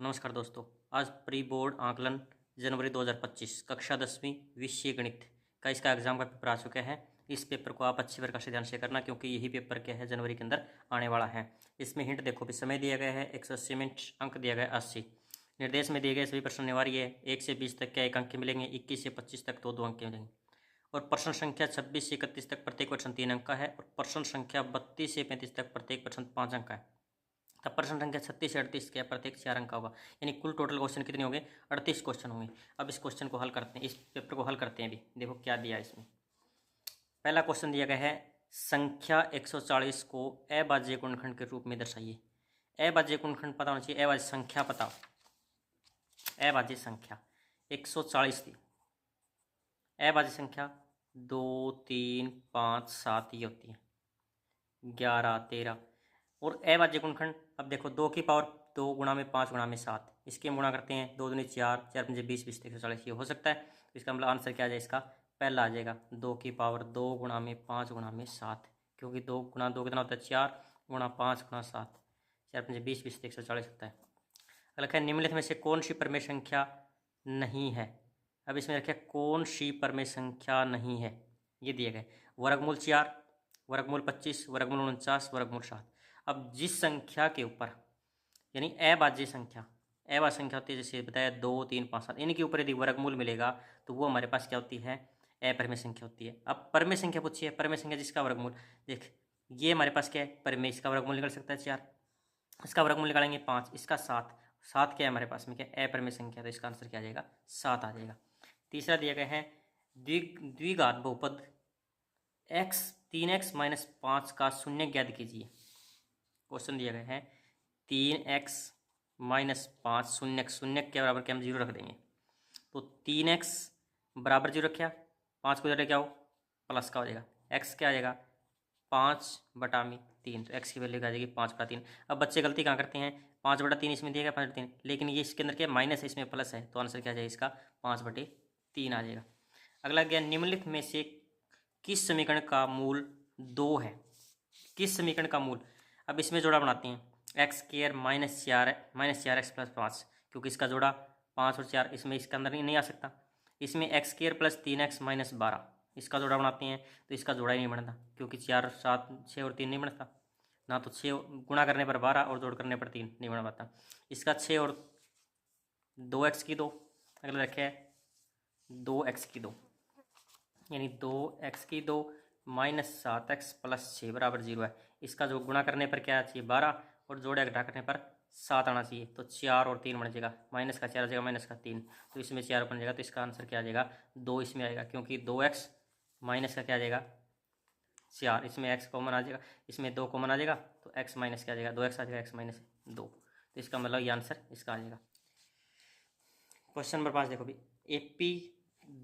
नमस्कार दोस्तों। आज प्री बोर्ड आकलन जनवरी 2025 कक्षा 10वीं विषय गणित का इसका एग्जाम का पेपर आ चुका है। इस पेपर को आप अच्छी प्रकार से ध्यान से करना, क्योंकि यही पेपर क्या है जनवरी के अंदर आने वाला है। इसमें हिंट देखो भी, समय दिया गया है 180 मिनट, अंक दिया गया है 80। निर्देश में दिए गए सभी प्रश्न अनिवार्य है। 1 से 20 तक क्या 1 अंक के मिलेंगे, 21 से 25 तक 2 अंक के मिलेंगे। और प्रश्न संख्या 26 से 31 तक प्रत्येक प्रश्न 3 अंक का है, और प्रश्न संख्या 32 से 35 तक प्रत्येक प्रश्न 5 अंक का है। तब प्रश्न संख्या 36 से 38 क्या प्रत्येक 4 अंक का होगा, यानी कुल टोटल क्वेश्चन कितने होंगे, 38 क्वेश्चन होंगे। अब इस क्वेश्चन को हल करते हैं, इस पेपर को हल करते हैं। अभी देखो क्या दिया है इसमें। पहला क्वेश्चन दिया गया है, संख्या 140 को अभाज्य गुणनखंड के रूप में दर्शाइए। अभाज्य गुणनखंड पता होना चाहिए, अभाज्य संख्या पता हो। अभाज्य संख्या 140 थी, अभाज्य संख्या 2 3 5 7 ये होती है, 11 13। और अभाज्य गुणनखंड, अब देखो 2 की पावर 2 गुणा में 5 गुणा में 7, इसके हम गुणा करते हैं, 2 दूनी 4, 4 पंजे 20, 20 140 ये हो सकता है। तो इसका मतलब आंसर क्या आ जाएगा, इसका पहला आ जाएगा 2 की पावर 2 गुणा में 5 गुणा में 7, क्योंकि 2 गुणा 2 कितना होता है 4 गुणा 5 गुणा 7, 4 पंजे 20, 20 140 होता है। अगला है, निम्नलिखित में से कौन सी परमेय संख्या नहीं है। अब इसमें रखे कौन सी परमेय संख्या नहीं है, ये दिए गए, वर्गमूल 4, वर्गमूल 25, वर्गमूल 49, वर्गमूल 7। अब जिस संख्या के ऊपर, यानी अभाज्य संख्या, अभाज्य संख्या होती है जैसे बताया 2 3 5 7, इनके ऊपर यदि वर्गमूल मिलेगा तो वो हमारे पास क्या होती है, अपरमेय संख्या होती है। अब परमेय संख्या पूछिए, परमेय संख्या जिसका वर्गमूल, देख ये हमारे पास क्या है परमेय, इसका वर्गमूल निकल सकता है 4, इसका वर्गमूल निकालेंगे 5, इसका 7, 7 क्या है हमारे पास में क्या अपरमेय संख्या, तो इसका आंसर क्या आ जाएगा 7 आ जाएगा। तीसरा दिया गया है, द्विघात बहुपद x 3x माइनस 5 का शून्य ज्ञात कीजिए। क्वेश्चन दिया गया है 3x माइनस 5 शून्य, शून्य के बराबर क्या हम 0 रख देंगे, तो 3x बराबर 0 रखा, 5 को जरा क्या हो प्लस का हो जाएगा, x क्या आ जाएगा 5/3, तो x की वैल्यू क्या आ जाएगी 5/3। अब बच्चे गलती कहाँ करते हैं, 5/3 इसमें दिया गया 5/3, लेकिन ये इसके अंदर क्या माइनस है इसमें प्लस है, तो आंसर क्या आ जाएगा इसका 5/3 आ जाएगा। अगला गया, निम्नलिखित में से किस समीकरण का मूल 2 है, किस समीकरण का मूल। अब इसमें जोड़ा बनाते हैं, x² -4 x + 5, क्योंकि इसका जोड़ा 5 और 4 इसमें इसके अंदर नहीं आ सकता। इसमें x² + 3x - 12, इसका जोड़ा बनाते हैं तो इसका जोड़ा ही नहीं बनता, क्योंकि 4 7 6 और 3 नहीं बनता ना, तो 6 गुणा करने पर 12 और जोड़ करने पर 3 नहीं बन पाता। इसका 6 और 2x की 2, अगला रखे 2x की 2, यानी 2x की 2 -7x + 6 बराबर 0 है। इसका जो गुणा करने पर क्या चाहिए 12, और जोड़े घटा करने पर 7 आना चाहिए, तो 4 और 3 बन जाएगा, माइनस का 4 आ जाएगा माइनस का 3, तो इसमें 4 बन जाएगा, तो इसका आंसर क्या आ जाएगा 2 इसमें आएगा, क्योंकि 2x माइनस का क्या आ जाएगा 4, इसमें x कॉमन आ जाएगा, इसमें 2 कॉमन आ जाएगा, तो x माइनस क्या आ जाएगा 2x आ जाएगा, x माइनस 2, तो इसका मतलब ये आंसर इसका आ जाएगा। क्वेश्चन नंबर 5 देखो भी, AP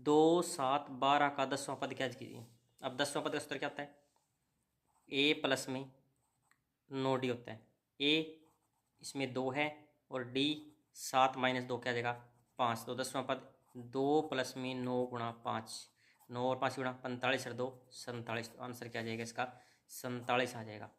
2 7 12 का 10वां पद क्या कीजिए। अब 10वां पद का सूत्र क्या होता है, a प्लस में 9d होता है, a इसमें 2 है और d 7 - 2 क्या आ जाएगा 5, तो 10वां पद 2 + में 9 गुणा 5, 9 और 5 गुणा 45 और 2 47, तो आंसर क्या आ जाएगा इसका 47 आ जाएगा।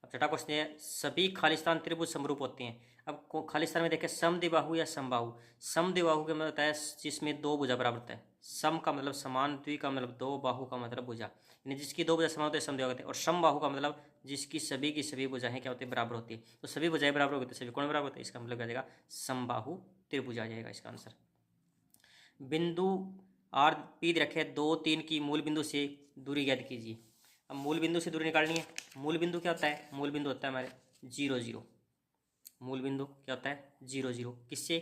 अब छठा क्वेश्चन है, सभी खालिस्तान त्रिभुज समरूप होते हैं। अब खालिस्तान में देखें समद्विबाहु या समबाहु। समद्विबाहु का मतलब होता है जिसमें 2 भुजा बराबर होता है, सम का मतलब समान, द्वि का मतलब 2, बाहु का मतलब भुजा, यानी जिसकी 2 भुजा समान होते हैं समद्विबाहु होते हैं। और समबाहु का मतलब जिसकी सभी की सभी भुजाएं क्या होती है बराबर होती है, तो सभी भुजाएं बराबर होती है, सभी कोण बराबर होते हैं, इसका मतलब क्या जाएगा समबाहु त्रिभुज आ जाएगा इसका आंसर। बिंदु आर पी रखे 2 3 की मूल बिंदु से दूरी ज्ञात कीजिए। अब मूल बिंदु से दूरी निकालनी है, मूल बिंदु क्या होता है, मूल बिंदु होता है हमारे 0 0, मूल बिंदु क्या होता है 0 0, किससे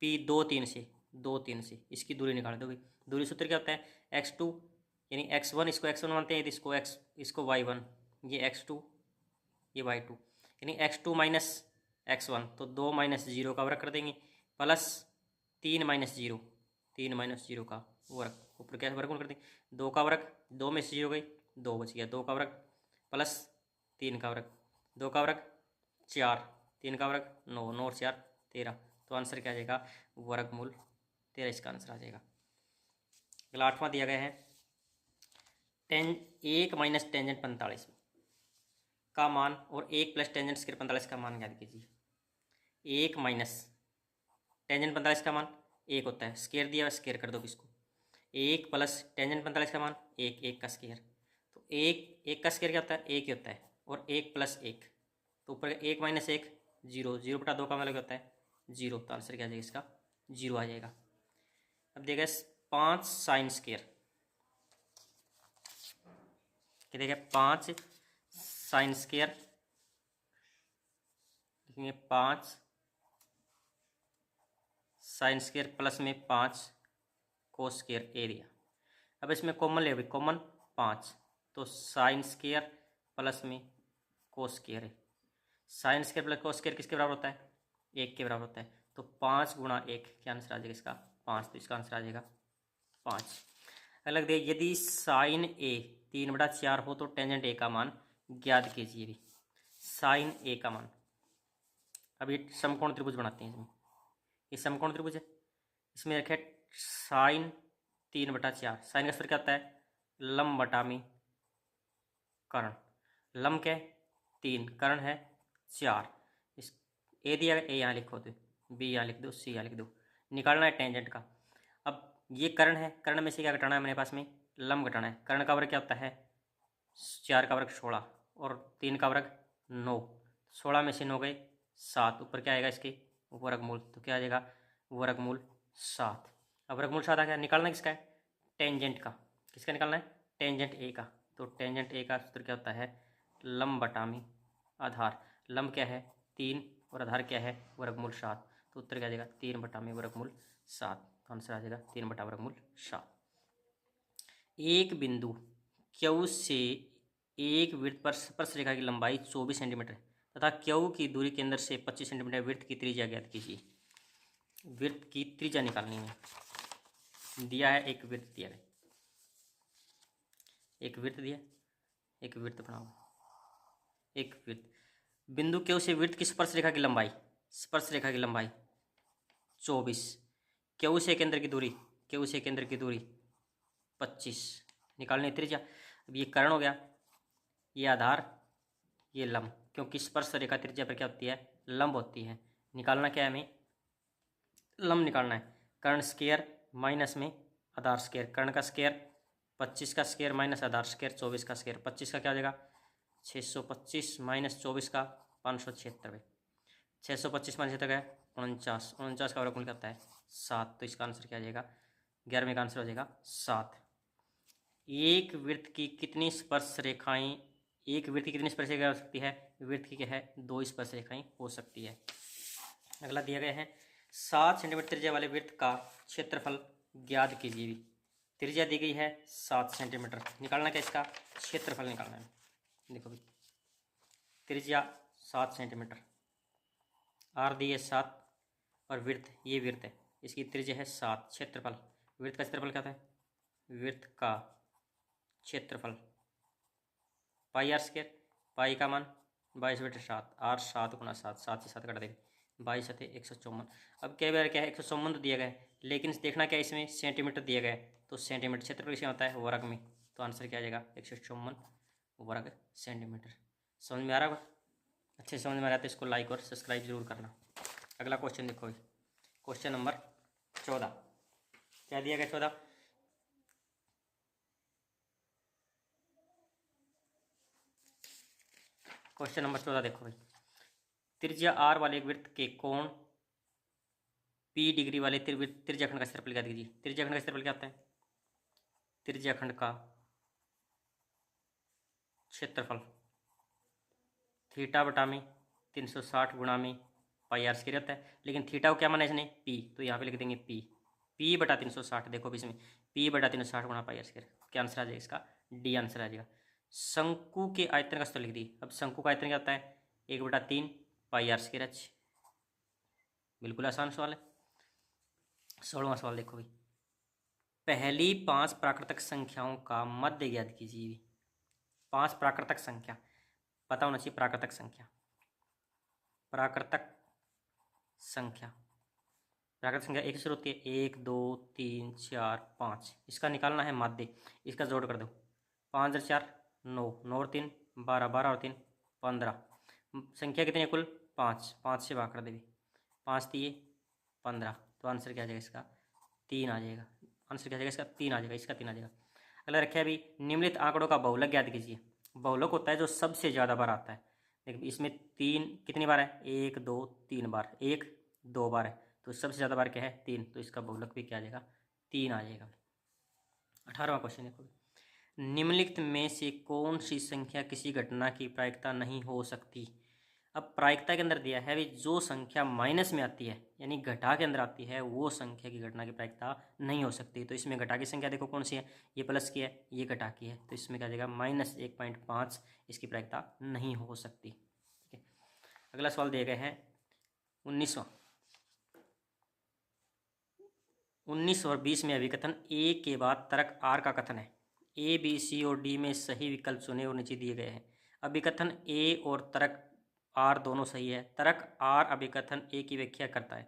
P 2 3 से, 2 3 से इसकी दूरी निकाल दोगे। दूरी सूत्र क्या होता है x2, यानी x1 इसको x1 मानते हैं, इसको x इसको y1, ये x2 ये y2, यानी x2 - x1, तो 2 - 0 का वर्ग कर देंगे, प्लस 3 - 0, 3 - 0 का वर्ग, ऊपर क्या वर्ग कर देंगे, 2 का वर्ग, 2 में से 0 गई 2 बच गया, 2 का वर्ग प्लस 3 का वर्ग, 2 का वर्ग 4, 3 का वर्ग 9, 9 और 4 13, तो आंसर क्या आ जाएगा वर्गमूल 13 इसका आंसर आ जाएगा। अगला 8वां दिया गया है, 1 माइनस टेंजेंट 45 का मान और 1 प्लस टेंजेंट स्क्वायर 45 का मान ज्ञात कीजिए। 1 माइनस टेंजेंट 45 का मान 1 होता है, स्केयर दिया हुआ स्केयर कर दो इसको, 1 प्लस टेंजेंट 45 का मान 1, 1 का स्केयर, तो 1, 1 का स्केयर क्या होता है, 1 ही होता है, और 1 प्लस 1, तो ऊपर 1 माइनस 1 0, 0/2 का मतलब क्या होता है 0, तो आंसर क्या आ जाएगा इसका 0 आ जाएगा। अब देखिए 5 साइन स्केयर, देखिए 5 साइन स्केयर लिखेंगे, 5 साइन स्केयर प्लस में 5 कोस स्केयर एरिया। अब इसमें कॉमन ले, कॉमन 5, तो साइन स्केयर प्लस में कोस स्केयर है, sine square plus cos square किसके बराबर होता है 1 के बराबर होता है, तो 5 गुणा 1 क्या आंसर आ जाएगा इसका 5, तो इसका आंसर आ जाएगा 5। अलग दे, यदि साइन ए 3/4 हो तो टेंजेंट ए का मान ज्ञात कीजिए भी, साइन ए का मान। अब ये समकोण त्रिभुज बनाते हैं, इसमें ये समकोण त्रिभुज है, इसमें रखे साइन 3/4, साइन का सूत्र क्या होता है लंब बटा में कर्ण, लंब क्या है 3, कर्ण है 4, इस ए दिया गया, ए यहाँ लिखो, तो बी यहाँ लिख दो, सी यहाँ लिख दो, निकालना है टेंजेंट का। अब ये कर्ण है, कर्ण में से क्या घटाना है मेरे पास में लंब घटाना है, कर्ण का वर्ग क्या होता है 4 का वर्ग 16 और 3 का वर्ग 9, 16 में से 9 गए 7, ऊपर क्या आएगा इसके वर्गमूल, तो क्या आ जाएगा वर्गमूल 7। अब वर्गमूल 7 आ गया, निकालना किसका है टेंजेंट का, किसका निकालना है टेंजेंट ए का, तो टेंजेंट ए का सूत्र क्या होता है लंब बटा में आधार, लंब क्या है 3 और आधार क्या है वर्गमूल 7, तो उत्तर क्या आ जाएगा 3 में वर्गमूल 7, आंसर आ जाएगा 3 वर्गमूल 7। एक बिंदु क्यू से एक वृत्त पर स्पर्श रेखा की लंबाई 24 सेंटीमीटर तथा क्यू की दूरी केंद्र से 25 सेंटीमीटर, वृत्त की त्रिज्या ज्ञात कीजिए। वृत्त की त्रिज्या निकालनी है, दिया है एक वृत्त दिया है, एक वृत्त दिया, एक वृत्त बनाओ, एक वृत्त, बिंदु क्यू से वृत्त की स्पर्श रेखा की लंबाई, स्पर्श रेखा की लंबाई 24, क्यू से केंद्र की दूरी, क्यू से केंद्र की दूरी 25, निकालनी त्रिज्या। अब ये कर्ण हो गया, ये आधार, ये लंब, क्योंकि स्पर्श रेखा त्रिज्या पर क्या होती है लंब होती है, निकालना क्या है हमें लंब निकालना है, कर्ण स्केयर माइनस में आधार स्केयर, कर्ण का स्केयर 25 का स्केयर माइनस आधार स्केयर 24 का स्केयर, 25 का क्या आ जाएगा 625 माइनस 24 का 576, 625 माइनस का 49, 49 का वर्गमूल क्या होता है 7, तो इसका आंसर क्या आ जाएगा 11वें का आंसर हो जाएगा 7। एक वृत्त की कितनी स्पर्श रेखाएं, एक वृत्त की कितनी स्पर्श रेखाएं हो सकती है, वृत्त की क्या है 2 स्पर्श रेखाएं हो सकती है। अगला दिया गया है 7 सेंटीमीटर त्रिज्या वाले वृत्त का क्षेत्रफल ज्ञात कीजिए भी, त्रिज्या दी गई है 7 सेंटीमीटर, निकालना क्या इसका क्षेत्रफल निकालना है, देखो भी त्रिज्या 7 सेंटीमीटर, आर दी है 7 और वृत्त ये वृत्त है, इसकी त्रिज्या है 7, क्षेत्रफल, वृत्त का क्षेत्रफल क्या होता है वृत्त का क्षेत्रफल पाई आर स्क्वायर, पाई का मान 22/7, आर 7 गुणा 7, 7 से 7 कटा देंगे 22 7 154। अब कई बार क्या है 154 तो दिया गया है, लेकिन देखना क्या इसमें सेंटीमीटर दिया गया है, तो सेंटीमीटर क्षेत्रफल किसमें होता है वर्ग में, तो आंसर क्या आ जाएगा 154 वर्ग सेंटीमीटर। समझ में आ रहा होगा, अच्छे समझ में आ रहा है तो इसको लाइक और सब्सक्राइब जरूर करना। अगला क्वेश्चन देखो, क्वेश्चन नंबर 14, क्या दिया गया 14, क्वेश्चन नंबर 14 देखो भाई, त्रिज्या आर वाले एक वृत्त के कोण पी डिग्री वाले त्रिज्याखंड का क्षेत्रफल ज्ञात कीजिए। त्रिज्याखंड का क्षेत्रफल क्या होता है त्रिज्याखंड का क्षेत्रफल थीटा बटा में 360 गुणा में पाई आर स्क्वायर रहता है, लेकिन थीटा को क्या माना इसने पी, तो यहाँ पे लिख देंगे पी बटा 360, देखो भी इसमें पी बटा 360 गुणा पाई आर स्क्वायर, क्या आंसर आ जाएगा इसका डी आंसर आ जाएगा। शंकु के आयतन का सूत्र लिख दी, अब शंकु का आयतन क्या होता है 1/3 पाई आर स्क्वायर एच, बिल्कुल आसान सवाल है। 16वां सवाल देखो भाई, पहली 5 प्राकृतिक संख्याओं का मध्य ज्ञात कीजिए। 5 प्राकृतिक संख्या पता होना चाहिए, प्राकृतिक संख्या, प्राकृतिक संख्या, प्राकृतिक संख्या एक से शुरू होती है 1 2 3 4 5, इसका निकालना है माध्य, इसका जोड़ कर दो 5 और 4 9, 9 और 3 12, 12 और 3 15, संख्या कितनी है कुल 5, 5 से भाग कर देवी, 5 दिए 15। तो आंसर क्या आ जाएगा इसका? 3 आ जाएगा। आंसर क्या आ जाएगा इसका? 3 आ जाएगा, इसका 3 आ जाएगा। अगला रखे अभी निम्नलिखित आंकड़ों का बहुलक ज्ञात कीजिए। बहुलक होता है जो सबसे ज़्यादा बार आता है। देखिए इसमें 3 कितनी बार है? 1 2 3 बार, 1 2 बार है, तो सबसे ज़्यादा बार क्या है? 3, तो इसका बहुलक भी क्या आ जाएगा? 3 आ जाएगा। 18वां क्वेश्चन देखो, निम्नलिखित में से कौन सी संख्या किसी घटना की प्रायिकता नहीं हो सकती? अब प्रायिकता के अंदर दिया है भी जो संख्या माइनस में आती है यानी घटा के अंदर आती है वो संख्या की घटना की प्रायिकता नहीं हो सकती। तो इसमें घटा की संख्या देखो कौन सी है? ये प्लस की है, ये घटा की है, तो इसमें क्या आ जाएगा? -1.5 इसकी प्रायिकता नहीं हो सकती। ठीक है, अगला सवाल दिए गए हैं 19वां। 19 और 20 में अभिकथन ए के बाद तर्क आर का कथन है। ए बी सी और डी में सही विकल्प चुने और नीचे दिए गए हैं। अभिकथन ए और तर्क आर दोनों सही है। तर्क आर अभिकथन ए की व्याख्या करता है।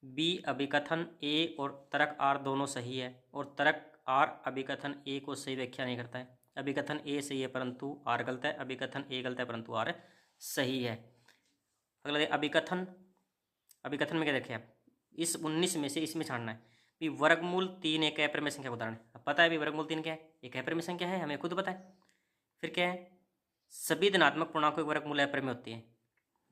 बी अभिकथन ए और तर्क आर दोनों सही है और तर्क आर अभिकथन ए को सही व्याख्या नहीं करता है। अभिकथन ए सही है परंतु आर गलत है। अभिकथन ए गलत है परंतु आर सही है। अगला अभिकथन, अभिकथन में क्या देखें आप? इस 19 में से इसमें छाड़ना है भी वर्गमूल 3 एक अपरिमेय संख्या का उदाहरण है। अब पता है भी वर्गमूल 3 क्या है? एक अपरिमेय संख्या है, हमें खुद पता है। फिर क्या है? सभी धनात्मक पूर्णांकों के वर्गमूल अपरिमेय होती है?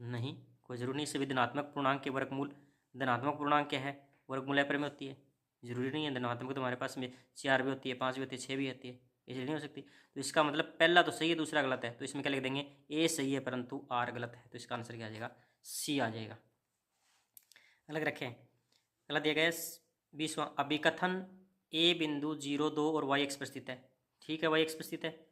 नहीं, कोई जरूरी नहीं सभी धनात्मक पूर्णांक के वर्गमूल। धनात्मक पूर्णांक क्या है? वर्गमूल अपरिमेय होती है। जरूरी नहीं है धनात्मक, तो हमारे पास में 4 भी होती है, 5 भी होती है, 6 भी होती है, इसलिए नहीं हो सकती। तो इसका मतलब पहला तो सही है, दूसरा गलत है। तो इसमें क्या लिख देंगे? ए सही है परंतु आर गलत है। तो इसका आंसर क्या आ जाएगा? सी आ जाएगा। अलग रखें, अगला दिया गया 20वां। अभिकथन ए बिंदु 0 2 और वाई एक्स पर स्थित है। ठीक है, वाई एक्स पर स्थित है।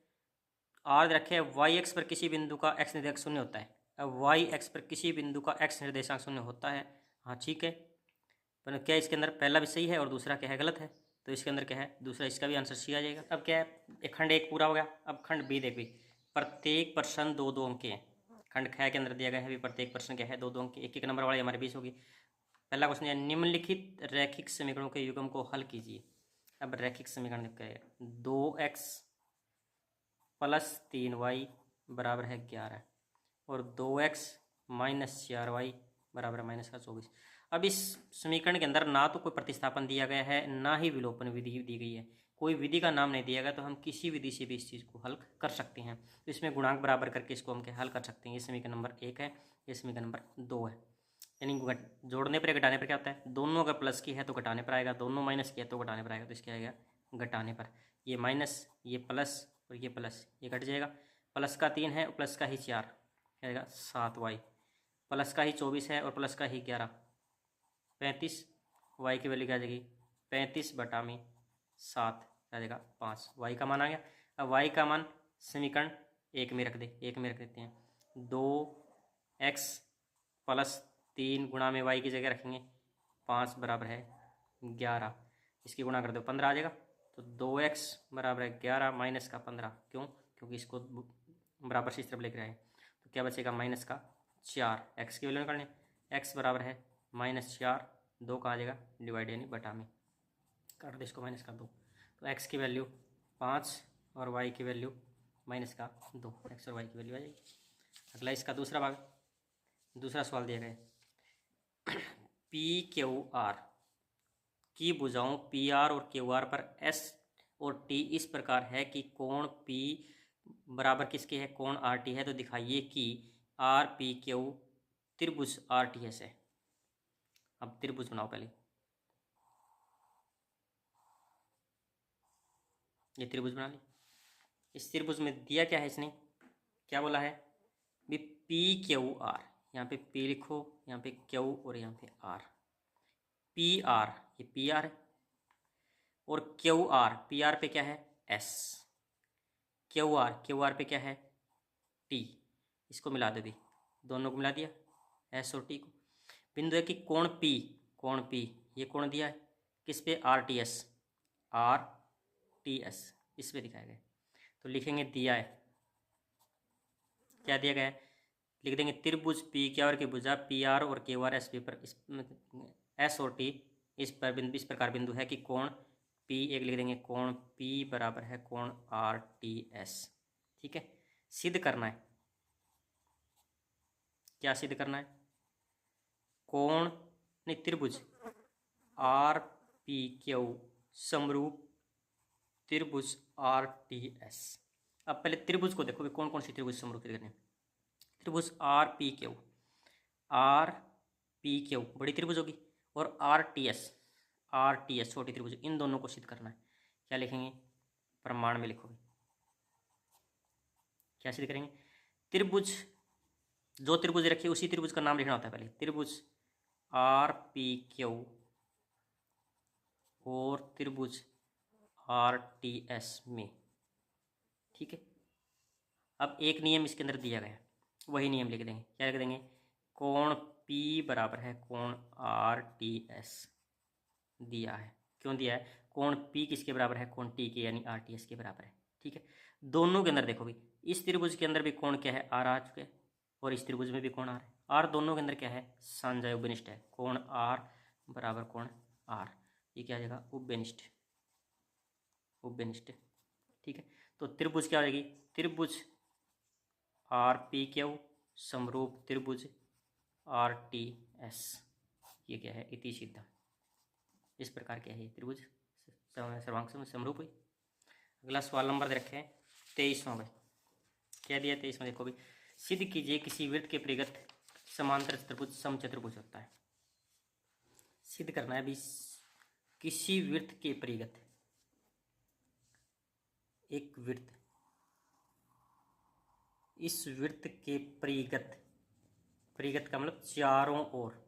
आर रखे वाई एक्स पर किसी बिंदु का एक्स निर्देशांक शून्य होता है। अब वाई एक्स पर किसी बिंदु का एक्स निर्देशांक शून्य होता है। हाँ ठीक है, पर क्या इसके अंदर पहला भी सही है और दूसरा क्या है? गलत है। तो इसके अंदर क्या है? दूसरा, इसका भी आंसर सी आ जाएगा। अब क्या है? एक खंड एक पूरा हो गया। अब खंड बी देख भी, प्रत्येक प्रश्न 2 2 अंक के हैं। खंड ख के अंदर दिया गया है भी प्रत्येक प्रश्न क्या है? 2 2 अंक के। एक एक नंबर वाले हमारे 20 होगी। पहला क्वेश्चन है निम्नलिखित रैखिक समीकरणों के युग्म को हल कीजिए। अब रैखिक समीकरण क्या है? 2x + 3y बराबर है 11 और 2x - 4y बराबर है -24। अब इस समीकरण के अंदर ना तो कोई प्रतिस्थापन दिया गया है ना ही विलोपन विधि दी गई है। कोई विधि का नाम नहीं दिया गया, तो हम किसी विधि से भी इस चीज़ को हल कर सकते हैं। तो इसमें गुणांक बराबर करके इसको हम हल कर सकते हैं। ये समीकरण नंबर 1 है, ये समीकरण नंबर 2 है। यानी जोड़ने पर घटाने पर क्या होता है? दोनों अगर प्लस की है तो घटाने पर आएगा, दोनों माइनस की है तो घटाने पर आएगा। तो इसके आएगा घटाने पर। ये माइनस, ये प्लस और ये प्लस, ये घट जाएगा। प्लस का 3 है और प्लस का ही 4 आएगा 7y। प्लस का ही 24 है और प्लस का ही 11 35। y की वैल्यू क्या आ जाएगी? 35/7 आ जाएगा 5। y का मान आ गया। अब y का मान समीकरण 1 में रख दे, 1 में रख देते हैं। 2x + 3 गुणा में y की जगह रखेंगे 5 बराबर है 11। इसकी गुणा कर दो 15 आ जाएगा। तो 2x बराबर है 11 माइनस का 15। क्यों? क्योंकि इसको बराबर से इस तरफ लेकर आए। तो क्या बचेगा? -4। x की वैल्यू निकालनी, x बराबर है -4। 2 कहाँ आ जाएगा? डिवाइड यानी बटा में काट दो, इसको माइनस का 2। तो x की वैल्यू 5 और y की वैल्यू -2। x और y की वैल्यू आ जाएगी। अगला इसका दूसरा भाग, दूसरा सवाल दिया गया है PQR की भुजाओं PR और QR पर S और T इस प्रकार है कि कोण P बराबर किसके है? कोण RT है। तो दिखाइए कि RPQ त्रिभुज RTS है। अब त्रिभुज बनाओ पहले। ये त्रिभुज बना ली। इस त्रिभुज में दिया क्या है? इसने क्या बोला है? भी PQR, यहाँ पे P लिखो, यहाँ पे Q और यहाँ पे R। PR, ये PR है और QR, PR पे क्या है? S। QR पे क्या है? T। इसको मिला दो भी, दोनों को मिला दिया, S और T को। बिंदु है कि कोण P, ये कोण दिया है किस पे? RTS, इस पे दिखाया गया। तो लिखेंगे दिया है, क्या दिया गया है? लिख देंगे त्रिभुज PQR की भुजा PR और QR SP पर S और T इस प्रकार बिंदु है कि कोण P, एक लिख देंगे कोण P बराबर है कोण RTS। ठीक है, सिद्ध करना है। क्या सिद्ध करना है? कोण नहीं, त्रिभुज आर पी क्यू समरूप त्रिभुज आर टी एस। अब पहले त्रिभुज को देखो कौन कौन सी त्रिभुज समरूप करने। त्रिभुज आर पी क्यू बड़ी त्रिभुज होगी, और आर टी एस छोटी त्रिभुज। इन दोनों को सिद्ध करना है। क्या लिखेंगे? प्रमाण में लिखोगे। क्या सिद्ध करेंगे? त्रिभुज, जो त्रिभुज रखी उसी त्रिभुज का नाम लिखना होता है पहले। त्रिभुज आर पी क्यू और त्रिभुज आर टी एस में, ठीक है। अब एक नियम इसके अंदर दिया गया है, वही नियम लिख देंगे। क्या लिख देंगे? कोण P बराबर है कोण आर टी एस दिया है। क्यों दिया है? कोण P किसके बराबर है? कोण T के, यानी आर टी एस के बराबर है, ठीक है। दोनों के अंदर देखो भी, इस त्रिभुज के अंदर भी कोण क्या है? आर आ चुके हैं, और इस त्रिभुज में भी कोण आर है। आर दोनों के अंदर क्या है? साझा उपनिष्ठ है। कोण आर बराबर कोण आर, ये क्या आ जाएगा? उपनिष्ठ, ठीक है। तो त्रिभुज क्या हो जाएगी? त्रिभुज आर पी क्यू समरूप त्रिभुज आर टी एस, ये क्या है? इति सिद्धम। इस प्रकार क्या है? त्रिभुज सर्वांग समरूप हुई। अगला सवाल नंबर दे रखे हैं 23वां में। क्या दिया 23वां? देखो भी, सिद्ध कीजिए किसी वृत्त के परिगत समांतर चतुर्भुज समचतुर्भुज होता है। सिद्ध करना है भी, किसी वृत्त के परिगत, एक वृत्त, इस वृत्त के परिगत, परिगत का मतलब चारों ओर,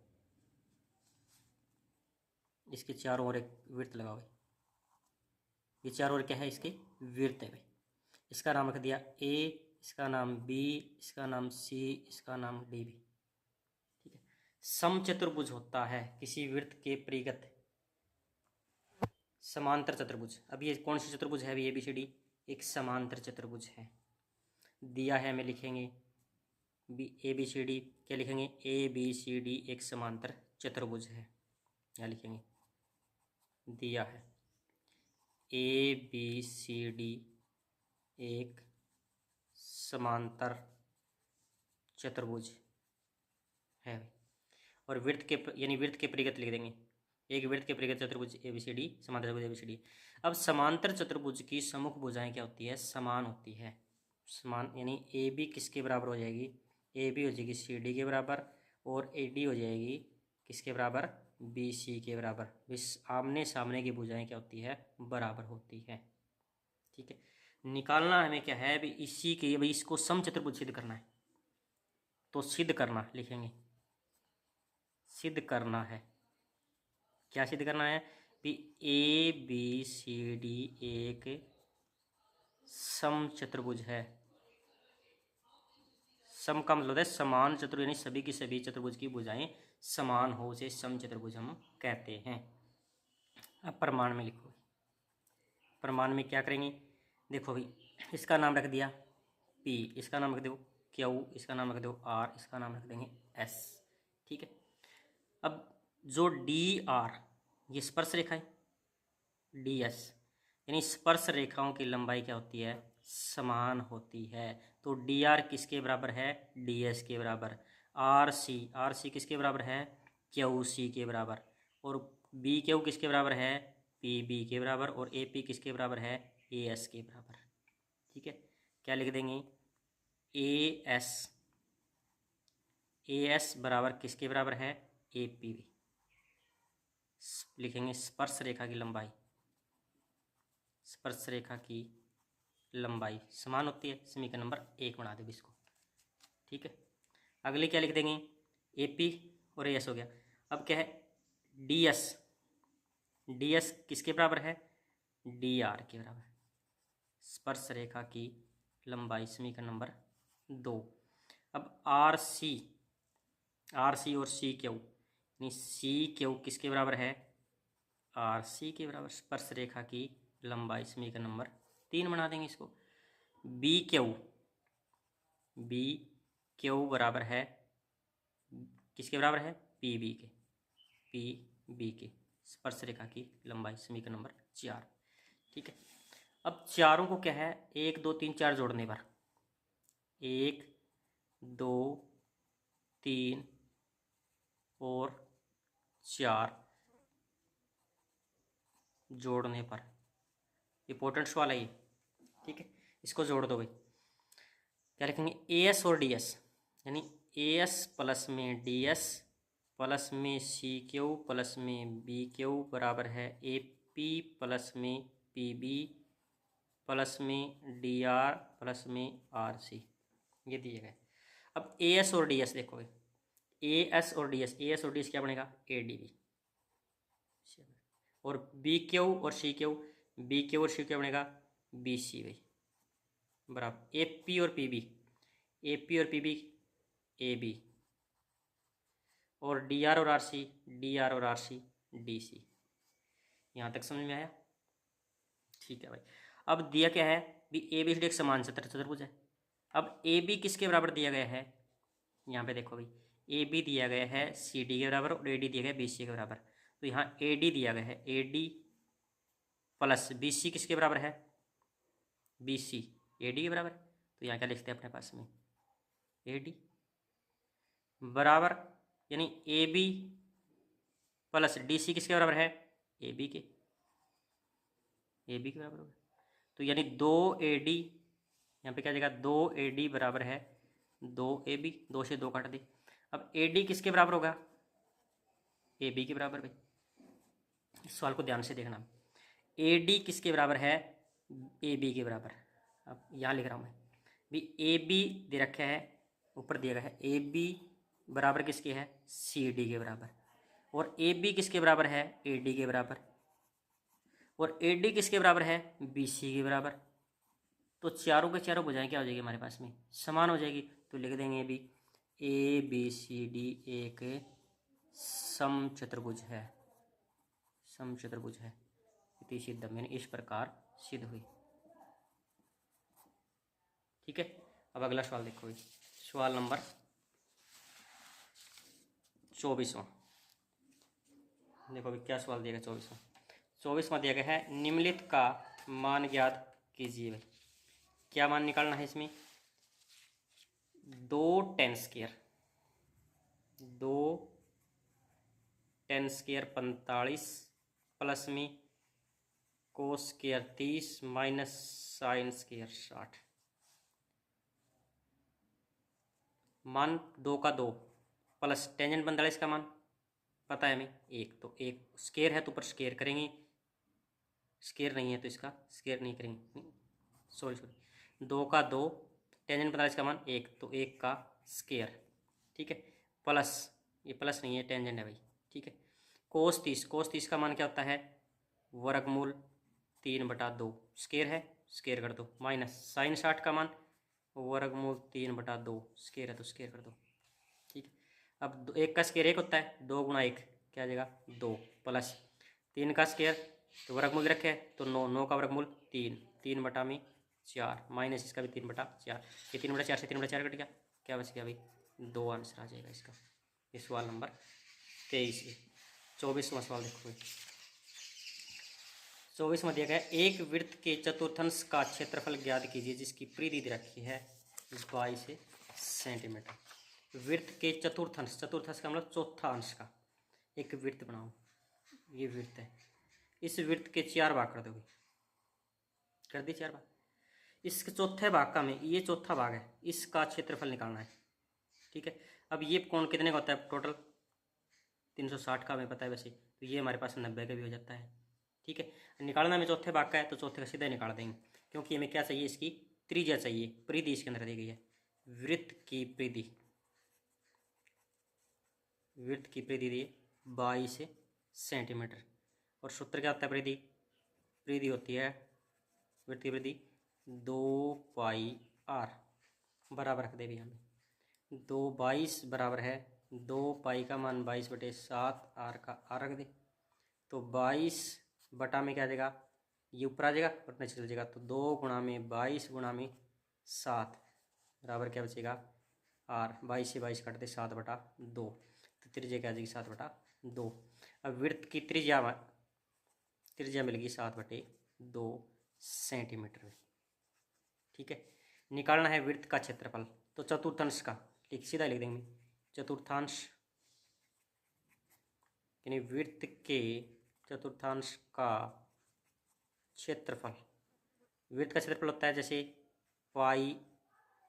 इसके चारों ओर एक वृत्त लगा हुआ है। ये चारों ओर क्या है? इसके वृत्त है भाई। इसका नाम रख दिया ए, इसका नाम बी, इसका नाम सी, इसका नाम डी भी, ठीक है। समचतुर्भुज होता है किसी वृत्त के परिगत समांतर चतुर्भुज। अब ये कौन सी चतुर्भुज है? ए बी सी डी, एक समांतर चतुर्भुज है। दिया है, हमें लिखेंगे ए बी सी डी। क्या लिखेंगे? ए बी सी डी एक समांतर चतुर्भुज है। क्या लिखेंगे? दिया है ए बी सी डी एक समांतर चतुर्भुज है। और वृत्त के, यानी वृत्त के परिगत लिख देंगे। एक वृत्त के परिगत चतुर्भुज ए बी सी डी, समांतर चतुर्भुज ए बी सी डी। अब समांतर चतुर्भुज की सम्मुख भुजाएं क्या होती है? समान होती है। समान यानी ए बी किसके बराबर हो जाएगी? ए बी हो जाएगी सी डी के बराबर, और ए डी हो जाएगी किसके बराबर? बी सी के बराबर। इस आमने सामने की भुजाएं क्या होती है? बराबर होती है, ठीक है। निकालना हमें क्या है? भी इसी के, भाई इसको समचतुर्भुज सिद्ध करना है। तो सिद्ध करना लिखेंगे, सिद्ध करना है। क्या सिद्ध करना है? भी ए बी सी डी एक समचतुर्भुज है। सम का मतलब है समान चतुर्भुज, यानी सभी की सभी चतुर्भुज की भुजाएं समान हो, उसे समचतुर्भुज हम कहते हैं। अब प्रमाण में लिखो। प्रमाण में क्या करेंगे? देखो भाई, इसका नाम रख दिया P, इसका नाम रख दो Q, इसका नाम रख दो R, इसका नाम रख देंगे S, ठीक है। अब जो DR, ये स्पर्श रेखा है, DS, यानी स्पर्श रेखाओं की लंबाई क्या होती है? समान होती है। तो DR किसके बराबर है? DS के बराबर। RC किसके बराबर है? QC के बराबर। और BQ किसके बराबर है? PB के बराबर। और AP किसके बराबर है? AS के बराबर, ठीक है। क्या लिख देंगे? AS बराबर किसके बराबर है? APB लिखेंगे। स्पर्श रेखा की लंबाई, स्पर्श रेखा की लंबाई समान होती है। समीकरण नंबर 1 बना देंगे इसको, ठीक है। अगले क्या लिख देंगे? AP और AS हो गया। अब क्या है? DS किसके बराबर है? DR के बराबर। स्पर्श रेखा की लंबाई समीकरण नंबर 2। अब RC और CQ, यानी CQ किसके बराबर है? RC के बराबर। स्पर्श रेखा की लंबाई समीकरण नंबर 3 बना देंगे इसको। BQ बराबर है किसके बराबर है? PB के। स्पर्श रेखा की लंबाई समीकरण नंबर 4, ठीक है। अब चारों को क्या है? 1 2 3 4 जोड़ने पर 1 2 3 और 4 जोड़ने पर, इंपॉर्टेंट सवाल है ये, ठीक है। इसको जोड़ दो भाई, क्या लिखेंगे, ए एस और डी एस, यानी ए एस प्लस में डी एस प्लस में सी क्यू प्लस में बी क्यू बराबर है ए पी प्लस में पी बी प्लस में डी आर प्लस में आर सी, ये दिए गए। अब ए एस और डी एस देखो भाई, ए एस और डी एस, ए एस और डी एस क्या बनेगा, ए डी बी, और बी क्यू और सी क्यू, बी क्यू और सी क्यू बनेगा बी सी भाई, बराबर ए पी और पी बी, ए पी और पी बी ए बी, और डी आर और आर सी, डी आर और आर सी डी सी। यहाँ तक समझ में आया, ठीक है भाई। अब दिया क्या है भी, ए बी सी डी एक समान चतुर्भुज है। अब ए बी किसके बराबर दिया गया है, यहाँ पे देखो भाई, ए बी दिया गया है सी डी के बराबर और ए डी दिया गया है बी सी के बराबर। तो यहाँ ए डी दिया गया है, A D plus B C किसके बराबर है, बी सी ए डी के बराबर। तो यहाँ क्या लिखते हैं अपने पास में, ए डी बराबर, यानी A B plus D C किसके बराबर है, ए बी के, ए बी के बराबर होगा। तो यानी 2AD, यहाँ पे क्या जाएगा, 2AD बराबर है 2AB, 2 से 2 काट दी। अब AD किसके बराबर होगा, AB के बराबर भाई। इस सवाल को ध्यान से देखना, AD किसके बराबर है, AB के बराबर। अब यहाँ लिख रहा हूँ मैं भी, AB दे रखा है, ऊपर दिया गया है AB बराबर किसके है, CD के बराबर, और AB किसके बराबर है, AD के बराबर, और AD किसके बराबर है, BC के बराबर। तो चारों के चारों भुजाएं क्या हो जाएगी हमारे पास में, समान हो जाएगी। तो लिख देंगे भी ABCD एक समचतुर्भुज है, समचतुर्भुज है, इति सिद्धम, यानी इस प्रकार सिद्ध हुई, ठीक है। अब अगला सवाल देखो, सवाल नंबर 24वां। देखो भी क्या सवाल दिया गया, 24वां दिया गया है, निम्नलिखित का मान ज्ञात कीजिए भाई। क्या मान निकालना है इसमें, 2 10 स्क्वायर, 2 10 स्क्वायर 45 प्लस में cos square 30 minus sine square 60। मान 2 का 2 प्लस टेंजेंट 45 का मान पता है हमें 1, तो 1 स्क्वायर है तो ऊपर स्क्वायर करेंगे, स्क्वायर नहीं है तो इसका स्क्वायर नहीं करेंगे, सॉरी 2 का 2 टेंजेंट 45 का मान 1, तो 1 का स्क्वायर, ठीक है, प्लस ये प्लस नहीं है टेंजेंट है भाई, ठीक है। कोस 30, कोस 30 का मान क्या होता है, वर्गमूल 3/2, स्क्वायर है स्क्वायर कर दो, माइनस साइन 60 का मान वर्गमूल 3/2, स्क्वायर है तो स्क्वायर कर दो, ठीक है। अब 1 का स्क्वायर 1 होता है, 2 गुणा 1 क्या आ जाएगा 2, प्लस 3 का स्क्वायर तो वर्गमूल रखे है तो 9, 9 का वर्गमूल 3, 3/4 माइनस इसका भी 3/4, ये 3/4 से 3/4 कट गया, क्या बच गया भाई 2 आंसर आ जाएगा इसका। ये सवाल नंबर 23 है। 24वां सवाल देखो, 24वां दिया गया, एक वृत्त के चतुर्थांश का क्षेत्रफल ज्ञात कीजिए जिसकी परिधि दे रखी है 22 सेंटीमीटर। वृत्त के चतुर्थांश, चतुर्थांश का मतलब चौथा अंश का एक वृत्त बनाओ, ये वृत्त है, इस वृत्त के 4 भाग कर दोगे, कर दी 4 भाग, इसके चौथे भाग का में, ये चौथा भाग है, इसका क्षेत्रफल निकालना है, ठीक है। अब ये कोण कितने का होता है, टोटल 360 का हमें पता है वैसे, तो ये हमारे पास 90 का भी हो जाता है, ठीक है। निकालना में चौथे भाग का है तो चौथे का सीधा निकाल देंगे, क्योंकि हमें क्या चाहिए, इसकी त्रिज्या चाहिए, परिधि इसके अंदर दी गई है, वृत्त की परिधि, वृत्त की परिधि दी 22 सेंटीमीटर, और सूत्र क्या होता है, परिधि, परिधि होती है वृत्त की परिधि 2πr, बराबर रख दे भी हमें 2/22 बराबर है 2 का मान 22/7, आर का आर रख दे, तो 22 बटा में क्या आ जाएगा, ये ऊपर आ जाएगा और नीचे चल जाएगा, तो 2 गुणा में 22 गुणा में 7 बराबर क्या बचेगा आर, 22 से 22 काट दे 7/2, तो त्रिज्या क्या आ जाएगी 7/2। अब वृत्त की त्रिज्या, त्रिज्या मिलेगी 7/2 सेंटीमीटर में, ठीक है। निकालना है वृत्त का क्षेत्रफल, तो चतुर्थांश का सीधा लिख देंगे, चतुर्थांश यानी वृत्त के चतुर्थांश का क्षेत्रफल, वृत्त का क्षेत्रफल होता है जैसे पाई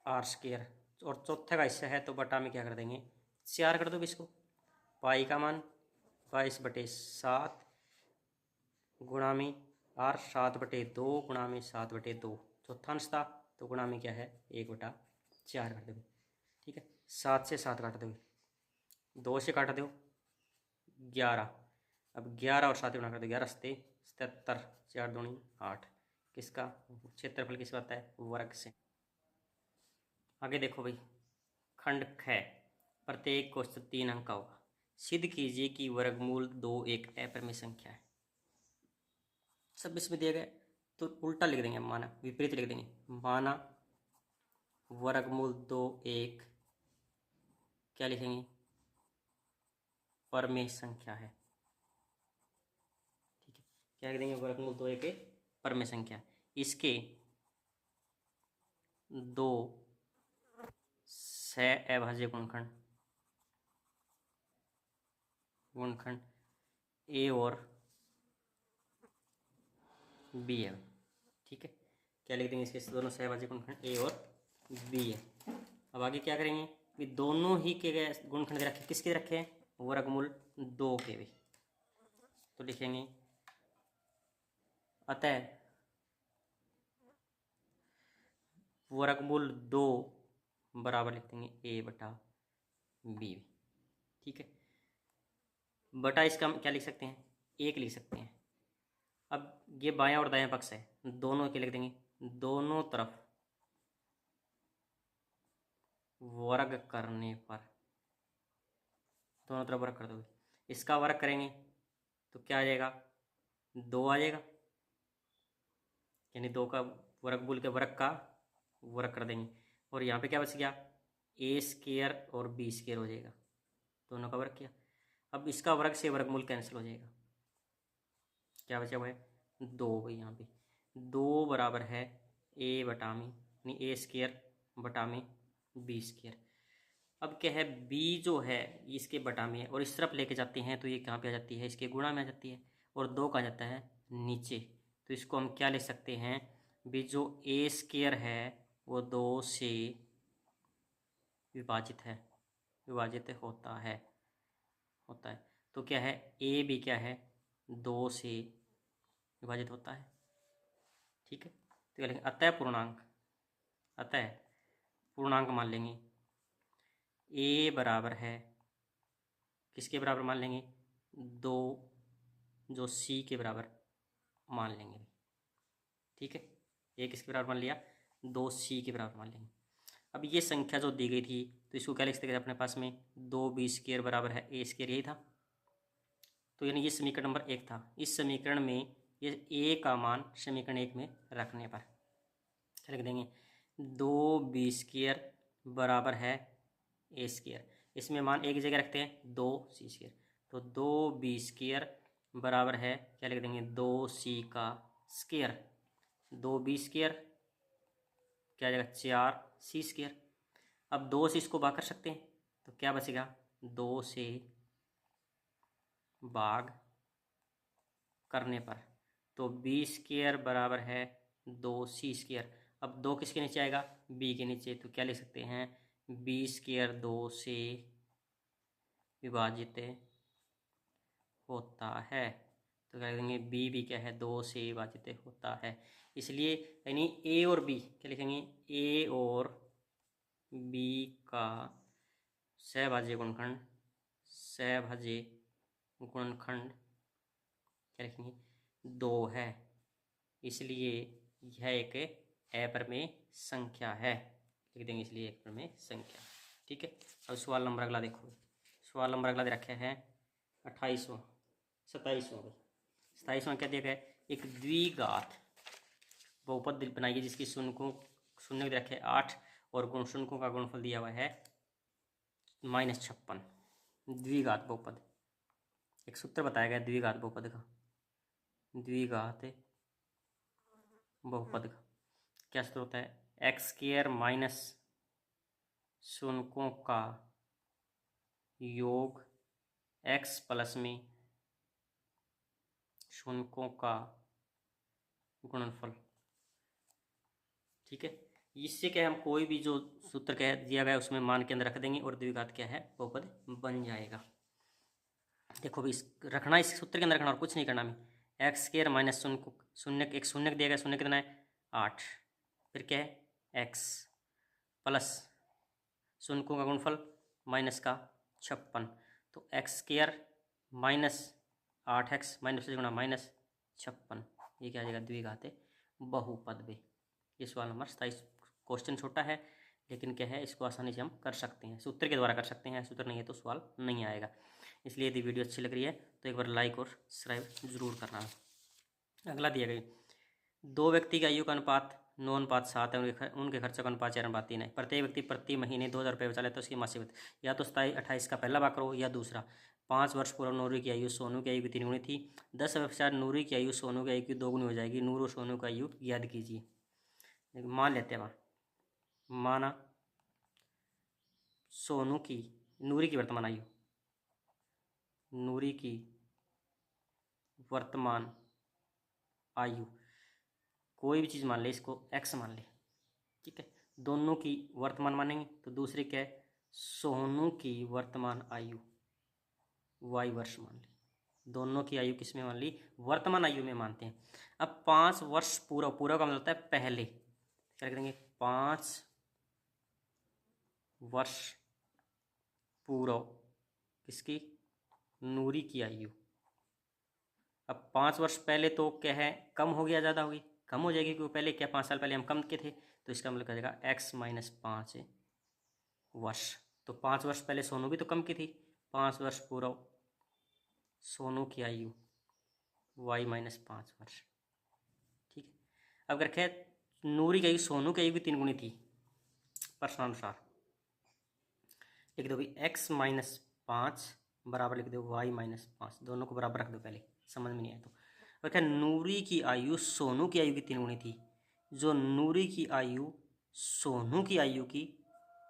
आर स्क्वायर, और चौथे का हिस्सा है तो बटा में क्या कर देंगे 4 कर दो इसको। पाई का मान 22/7 गुणा में आर 7/2 गुणा में 7/2, चौथा अंश था तो गुणा में क्या है 1/4 कर दोगे। ठीक है, 7 से 7 काट दोगे, 2 से काट दो 11, अब 11 और 7 गुणा कर दो 11 सते 77, 4 दूनी 8, किसका क्षेत्रफल किस आता है वर्ग से। आगे देखो भाई, खंड ख, प्रत्येक क्वेश्चन 3 अंक का होगा। सिद्ध कीजिए कि वर्गमूल 2 एक अपरिमेय संख्या है। सब इसमें दिया गया तो उल्टा लिख देंगे, माना विपरीत लिख देंगे, माना वर्गमूल 2 एक क्या लिखेंगे परमेय संख्या है। ठीक है, क्या लिख देंगे वर्गमूल 2 एक परमेय संख्या, इसके 2 अभाज्य गुणनखंड ए और बी है। ठीक है, क्या लिख देंगे इसके दोनों सहभाज्य गुणनखंड ए और बी है। अब आगे क्या करेंगे कि दोनों ही के गुणनखंड रखे, किसके रखे हैं वर्गमूल 2 के भी, तो लिखेंगे अतः वर्गमूल 2 बराबर लिख देंगे a/b। ठीक है, बटा इसका हम क्या लिख सकते हैं 1 लिख सकते हैं। अब ये बायां और दायां पक्ष है, दोनों के लिख देंगे, दोनों तरफ वर्ग करने पर, दोनों तरफ वर्ग कर दोगे, इसका वर्ग करेंगे तो क्या आ जाएगा 2 आ जाएगा, यानी 2 का वर्गमूल के वर्ग का वर्ग कर देंगे, और यहाँ पे क्या बच गया a² और b² हो जाएगा, दोनों का वर्ग किया। अब इसका वर्ग से वर्गमूल कैंसिल हो जाएगा, क्या बचा हुआ है 2 भाई, यहाँ पे 2 बराबर है a/में, यानी a² बटा में b²। अब क्या है b जो है इसके बटा में, और इस तरफ लेके जाते हैं तो ये कहाँ पे आ जाती है इसके गुणा में आ जाती है, और 2 कहाँ जाता है नीचे, तो इसको हम क्या लिख सकते हैं b जो a² है वो 2 से विभाजित होता है, तो क्या है a भी क्या है 2 से विभाजित होता है। ठीक है, तो क्या लिखेंगे अतः पूर्णांक मान लेंगे, a बराबर है किसके बराबर मान लेंगे 2 जो c के बराबर मान लेंगे। ठीक है, a किसके बराबर मान लिया 2 c के बराबर मान लेंगे। अब ये संख्या जो दी गई थी तो इसको क्या लिख सकते हैं अपने पास में 2b² बराबर है a², यही था, तो यानी ये समीकरण नंबर 1 था। इस समीकरण में ये a का मान समीकरण 1 में रखने पर क्या लिख देंगे 2b² बराबर है a², इसमें मान एक जगह रखते हैं 2c², तो 2b² बराबर है क्या लिख देंगे 2c का स्क्वायर, 2b² क्या आ जाएगा 4c²। अब 2 से इसको भाग कर सकते हैं तो क्या बचेगा 2 से भाग करने पर, तो b² बराबर है 2c²। अब 2 किसके नीचे आएगा b के नीचे, तो क्या लिख सकते हैं b² 2 से विभाजित होता है, तो क्या लिखेंगे b भी क्या है 2 से विभाजित होता है। इसलिए यानी a और b क्या लिखेंगे a और b का सहभाज्य गुणनखंड क्या लिखेंगे 2 है, इसलिए यह एक अपरिमेय संख्या है, लिख देंगे इसलिए एक अपरिमेय संख्या। ठीक है, अब सवाल नंबर अगला देखो, सवाल नंबर अगला दे रखा है 27वां क्या दिया गया है एक द्विघात बहुपद बनाइए जिसकी शून्य दे रखे 8 और शून्यों का गुणनफल दिया हुआ है -56। द्विघात बहुपद, एक सूत्र बताया गया द्विघात बहुपद का, क्या सूत्र होता है x² माइनस शून्यों का योग x प्लस में शून्यों का गुणनफल। ठीक है, इससे क्या है, हम कोई भी जो सूत्र कह दिया गया उसमें मान के अंदर रख देंगे और द्विघात क्या है बहुपद बन जाएगा। देखो भी इस रखना, इस सूत्र के अंदर रखना और कुछ नहीं करना। हमें एक्स स्क्वायर माइनस शून्य को शून्य, एक शून्य दिया गया, शून्य कितना है 8, फिर क्या है एक्स प्लस शून्य का गुणफल माइनस का 56, तो x square minus 8x minus से गुणा माइनस 56, ये क्या आ जाएगा द्विघात बहुपद बे। ये सवाल नंबर 27। क्वेश्चन छोटा है लेकिन क्या है, इसको आसानी से हम कर सकते हैं, सूत्र के द्वारा कर सकते हैं, सूत्र नहीं है तो सवाल नहीं आएगा। इसलिए यदि वीडियो अच्छी लग रही है तो एक बार लाइक और सब्सक्राइब जरूर करना। अगला दिया गया, दो व्यक्ति का आयु का अनुपात 9:7 है, उनके खर्चों का अनुपात 4:3 है। प्रत्येक व्यक्ति प्रति महीने 2,000 रुपये बचा लेता है, तो उसकी मासिक वेतन या तो 27-28 का पहला भाग करो या दूसरा। 5 वर्ष पूर्व नूरी की आयु सोनू की आयु की 3 गुनी थी। 10 वर्ष पश्चात नूरी की आयु सोनू की आयु की 2 गुनी हो जाएगी। नूर और सोनू का आयु याद कीजिए। मान लेते हैं, माना सोनू की नूरी की वर्तमान आयु, नूरी की वर्तमान आयु कोई भी चीज़ मान ले, इसको x मान ले। ठीक है, दोनों की वर्तमान मानेंगे तो दूसरे क्या है सोनू की वर्तमान आयु y वर्ष मान ली। दोनों की आयु किस में मान ली, वर्तमान आयु में मानते हैं। अब 5 वर्ष पूरा, पूरा का मतलब होता है पहले, क्या लिख देंगे 5 वर्ष पूर्व किसकी, नूरी की आयु। अब 5 वर्ष पहले तो क्या है कम हो गया ज़्यादा होगी, कम हो जाएगी क्योंकि पहले क्या 5 साल पहले हम कम के थे, तो इसका मतलब क्या जाएगा x-5 वर्ष। तो 5 वर्ष पहले सोनू भी तो कम की थी, 5 वर्ष पूर्व सोनू की आयु y-5 वर्ष। ठीक है, अब अगर कहे नूरी की आयु सोनू की आयु की 3 गुनी थी प्रश्नानुसार, लिख दो भाई x-5 बराबर लिख दो y-5, दोनों को बराबर रख दो, पहले समझ में नहीं आया तो। और क्या नूरी की आयु सोनू की आयु की 3 गुनी थी, जो नूरी की आयु सोनू की आयु की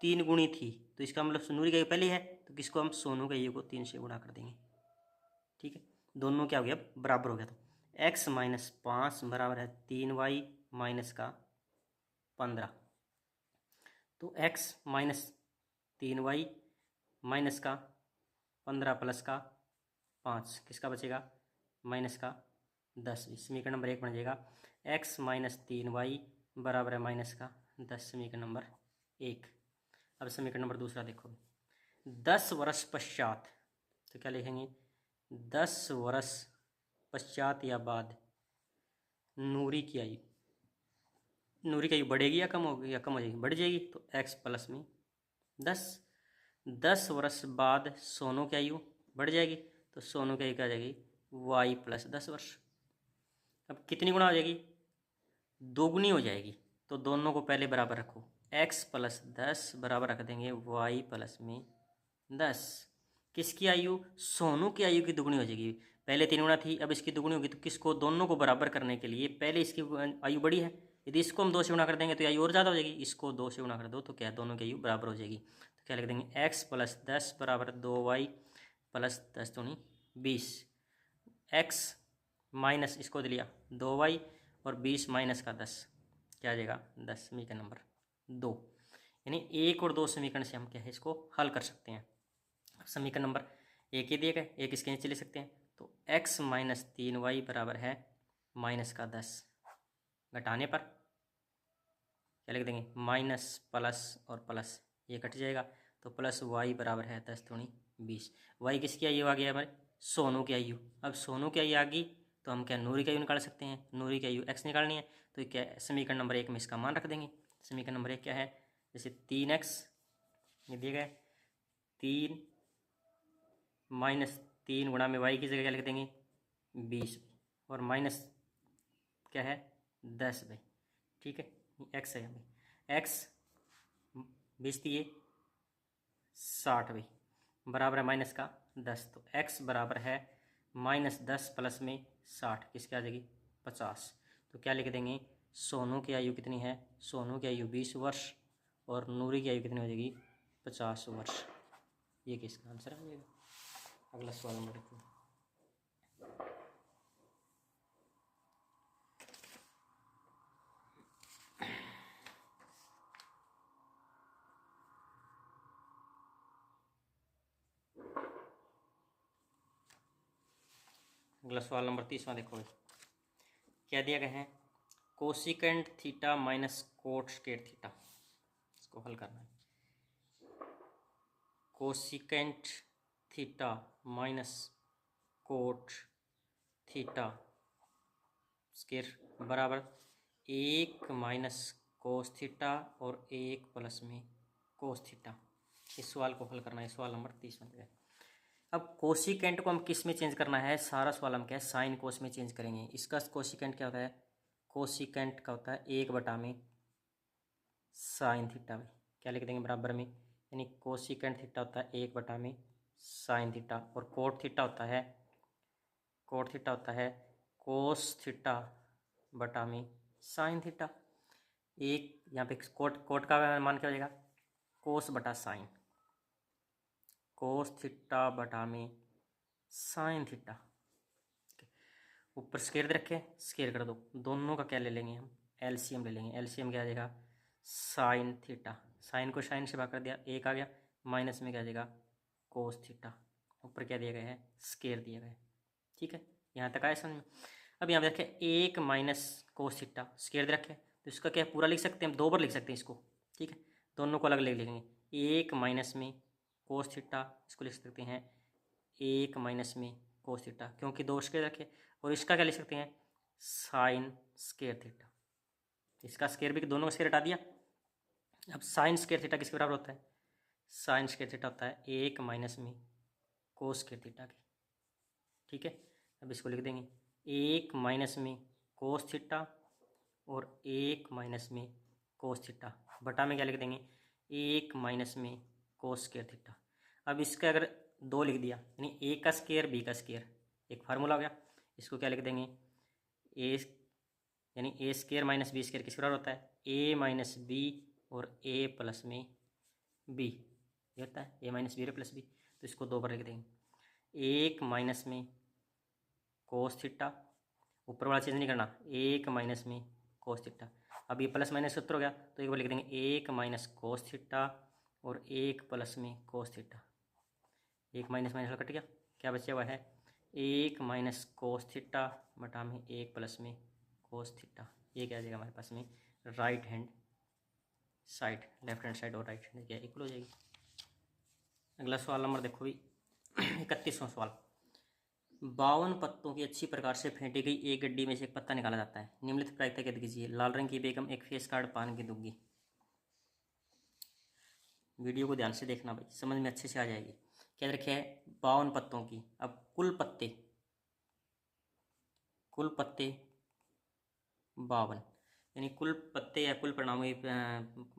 3 गुनी थी, तो इसका मतलब नूरी की आयु पहले है तो किसको हम सोनू की आयु को 3 से गुणा कर देंगे। ठीक है, दोनों क्या हो गया बराबर हो गया, तो x-5 बराबर है 3y माइनस का 15, तो x-3y माइनस का 15 प्लस का 5 किसका बचेगा माइनस का 10। समीकरण नंबर 1 बन जाएगा x-3y बराबर है माइनस का 10, समीकरण नंबर 1। अब समीकरण नंबर दूसरा देखो, 10 वर्ष पश्चात, तो क्या लिखेंगे 10 वर्ष पश्चात या बाद नूरी की आयु, नूरी की आयु बढ़ेगी या कम होगी, या कम हो जाएगी, बढ़ जाएगी, तो x प्लस में 10 वर्ष बाद सोनू की आयु बढ़ जाएगी, तो सोनू की आयु क्या आ जाएगी y प्लस 10 वर्ष। अब कितनी गुना हो जाएगी, दोगुनी हो जाएगी, तो दोनों को पहले बराबर रखो, x प्लस 10 बराबर रख देंगे y प्लस में 10। किसकी आयु, सोनू की आयु की दुगुनी हो जाएगी, पहले 3 गुना थी अब इसकी दुगुनी होगी, तो किसको, दोनों को बराबर करने के लिए पहले इसकी आयु बड़ी है, यदि इसको हम 2 से गुणा कर देंगे तो आयु और ज़्यादा हो जाएगी, इसको 2 से गुणा कर दो तो क्या दोनों की आयु बराबर हो जाएगी। तो क्या लिख देंगे x प्लस 10 बराबर 2y प्लस 10 दूनी 20, x माइनस इसको दे लिया 2y और 20 माइनस का 10 क्या आ जाएगा 10, समीकरण नंबर 2। यानी 1 और 2 समीकरण से हम क्या है इसको हल कर सकते हैं। समीकरण नंबर 1 ये दिया गया, एक इसके नीचे ले सकते हैं, तो x-3y बराबर है माइनस का 10, घटाने पर क्या लिख देंगे माइनस प्लस और प्लस ये कट जाएगा, तो प्लस y बराबर है 10 दूनी 20। y किसकी आयु आ गया हमारे, सोनू की आयु। अब सोनू की आयु आ गई तो हम क्या नूरी की आयु निकाल सकते हैं, नूरी की आयु x निकालनी है, तो क्या समीकरण नंबर 1 में इसका मान रख देंगे। समीकरण नंबर 1 क्या है, जैसे 3x ये दिया गया 3 माइनस 3 गुणा में y की जगह क्या लिख देंगे 20 और माइनस क्या है 10 भाई। ठीक है, x है भाई, x 20 दिए 60 भाई बराबर है माइनस का 10, तो x बराबर है माइनस 10 प्लस में 60 किसकी आ जाएगी 50। तो क्या लिख देंगे, सोनू की आयु कितनी है, सोनू की आयु 20 वर्ष और नूरी की आयु कितनी हो जाएगी 50 वर्ष। ये किसका आंसर आ जाएगा। अगला सवाल नंबर देखो, अगला सवाल नंबर 30वां देखो भाई, क्या दिया गया है, cosecant theta minus cot square theta, इसको हल करना है। Cosecant theta minus cot theta square बराबर 1 माइनस कोस थीटा और 1 प्लस में कोस थीटा। इस सवाल को हल करना है, सवाल नंबर 30 बन गया। अब कोसिकेंट को हम किस में चेंज करना है, सारा सवाल हम क्या है साइन कोस में चेंज करेंगे। इसका कोसिकेंट क्या होता है, कोसिकेंट का होता है 1 में साइन थीटा में, क्या लिख देंगे बराबर में, यानी कोसिकेंट थीटा होता है 1 में साइन थीटा, और कोट थीटा होता है कोस थीटा बटा में साइन थीटा। एक यहाँ पे कोट का मान क्या हो जाएगा, कोस बटा साइन, कोस थीटा बटा में साइन थीटा। ऊपर स्क्वायर दे रखे, स्क्वायर कर दो, दोनों का क्या ले लेंगे हम, एलसीएम ले लेंगे। एलसीएम क्या आ जाएगा, साइन थीटा, साइन को साइन से भाग कर दिया, 1 आ गया, माइनस में क्या आ जाएगा कोस थीटा, ऊपर क्या दिया गया है स्क्वायर दिया गया है। ठीक है, यहाँ तक आया समझ में। अब यहाँ पे देखें 1 माइनस कोस थीटा स्क्वायर दे रखे, तो इसका क्या पूरा लिख सकते हैं, हम 2 बार लिख सकते हैं इसको। ठीक है, दोनों को अलग अलग लिखेंगे, 1 माइनस में कोस थीटा, इसको लिख सकते हैं 1 माइनस में कोस थीटा, क्योंकि 2 स्क्वायर रखे, और इसका क्या लिख सकते हैं साइन स्क्वायर थीटा। इसका स्क्वायर भी दोनों का स्क्वायर हटा दिया। अब साइन स्क्वायर थीटा किसके बराबर होता है, साइन स्क्वायर थीटा होता है 1 माइनस में कोस स्क्वायर थीटा की। ठीक है, अब इसको लिख देंगे 1 माइनस में कोस थीटा और 1 माइनस में कोस थीटा, बटा में क्या लिख देंगे 1 माइनस में कोस स्क्वायर थीटा। अब इसका अगर 2 लिख दिया, यानी ए का स्क्वायर बी का स्क्वायर, एक फार्मूला हो गया। इसको क्या लिख देंगे ए, यानी ए स्क्वायर माइनस बी स्क्वायर किसके बराबर होता है, ए माइनस बी और ए प्लस में बी, ये होता है ए माइनस बी और प्लस बी। तो इसको 2 बार लिख देंगे, 1 माइनस में कोस थीटा, ऊपर वाला चेंज नहीं करना, 1 माइनस में कोस थीटा। अब ये प्लस माइनस सूत्र हो गया, तो एक बार लिख देंगे 1 माइनस कोस थीटा और 1 प्लस में cos theta. 1 minus minus cut गया, क्या बचा हुआ है 1 माइनस कोस थीटा बटा में 1 प्लस में कोस थीटा। ये क्या आ जाएगा हमारे पास में right hand side, left hand side और राइट हैंड क्या इक्वल हो जाएगी। अगला सवाल नंबर देखो भी 31वां सवाल, 52 पत्तों की अच्छी प्रकार से फेंटी गई एक गड्डी में से एक पत्ता निकाला जाता है, निम्नलिखित प्रायिकता ज्ञात कीजिए। लाल रंग की बेगम एक फेस कार्ड पान की दुग्गी। वीडियो को ध्यान से देखना भाई, समझ में अच्छे से आ जाएगी। क्या रखे है 52 पत्तों की, अब कुल पत्ते 52, यानी कुल पत्ते या कुल परिणामों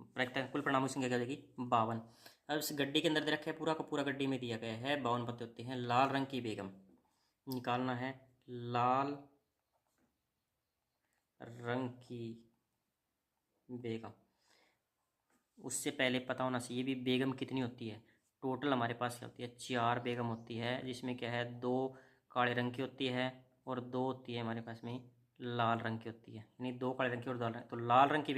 प्रायिकता कुल परिणामों की संख्या क्या हो जाएगी 52। अब इस गड्डी के अंदर दे रखे है, पूरा का पूरा गड्डी में दिया गया है 52 पत्ते होते हैं। लाल रंग की बेगम निकालना है, लाल रंग की बेगम, उससे पहले पता होना चाहिए भी बेगम कितनी होती है। टोटल हमारे पास क्या होती है 4 बेगम होती है, जिसमें क्या है 2 काले रंग की होती है और 2 होती है हमारे पास में लाल रंग की होती है, यानी 2 काले रंग की और 2 लाल रंग। तो लाल रंग की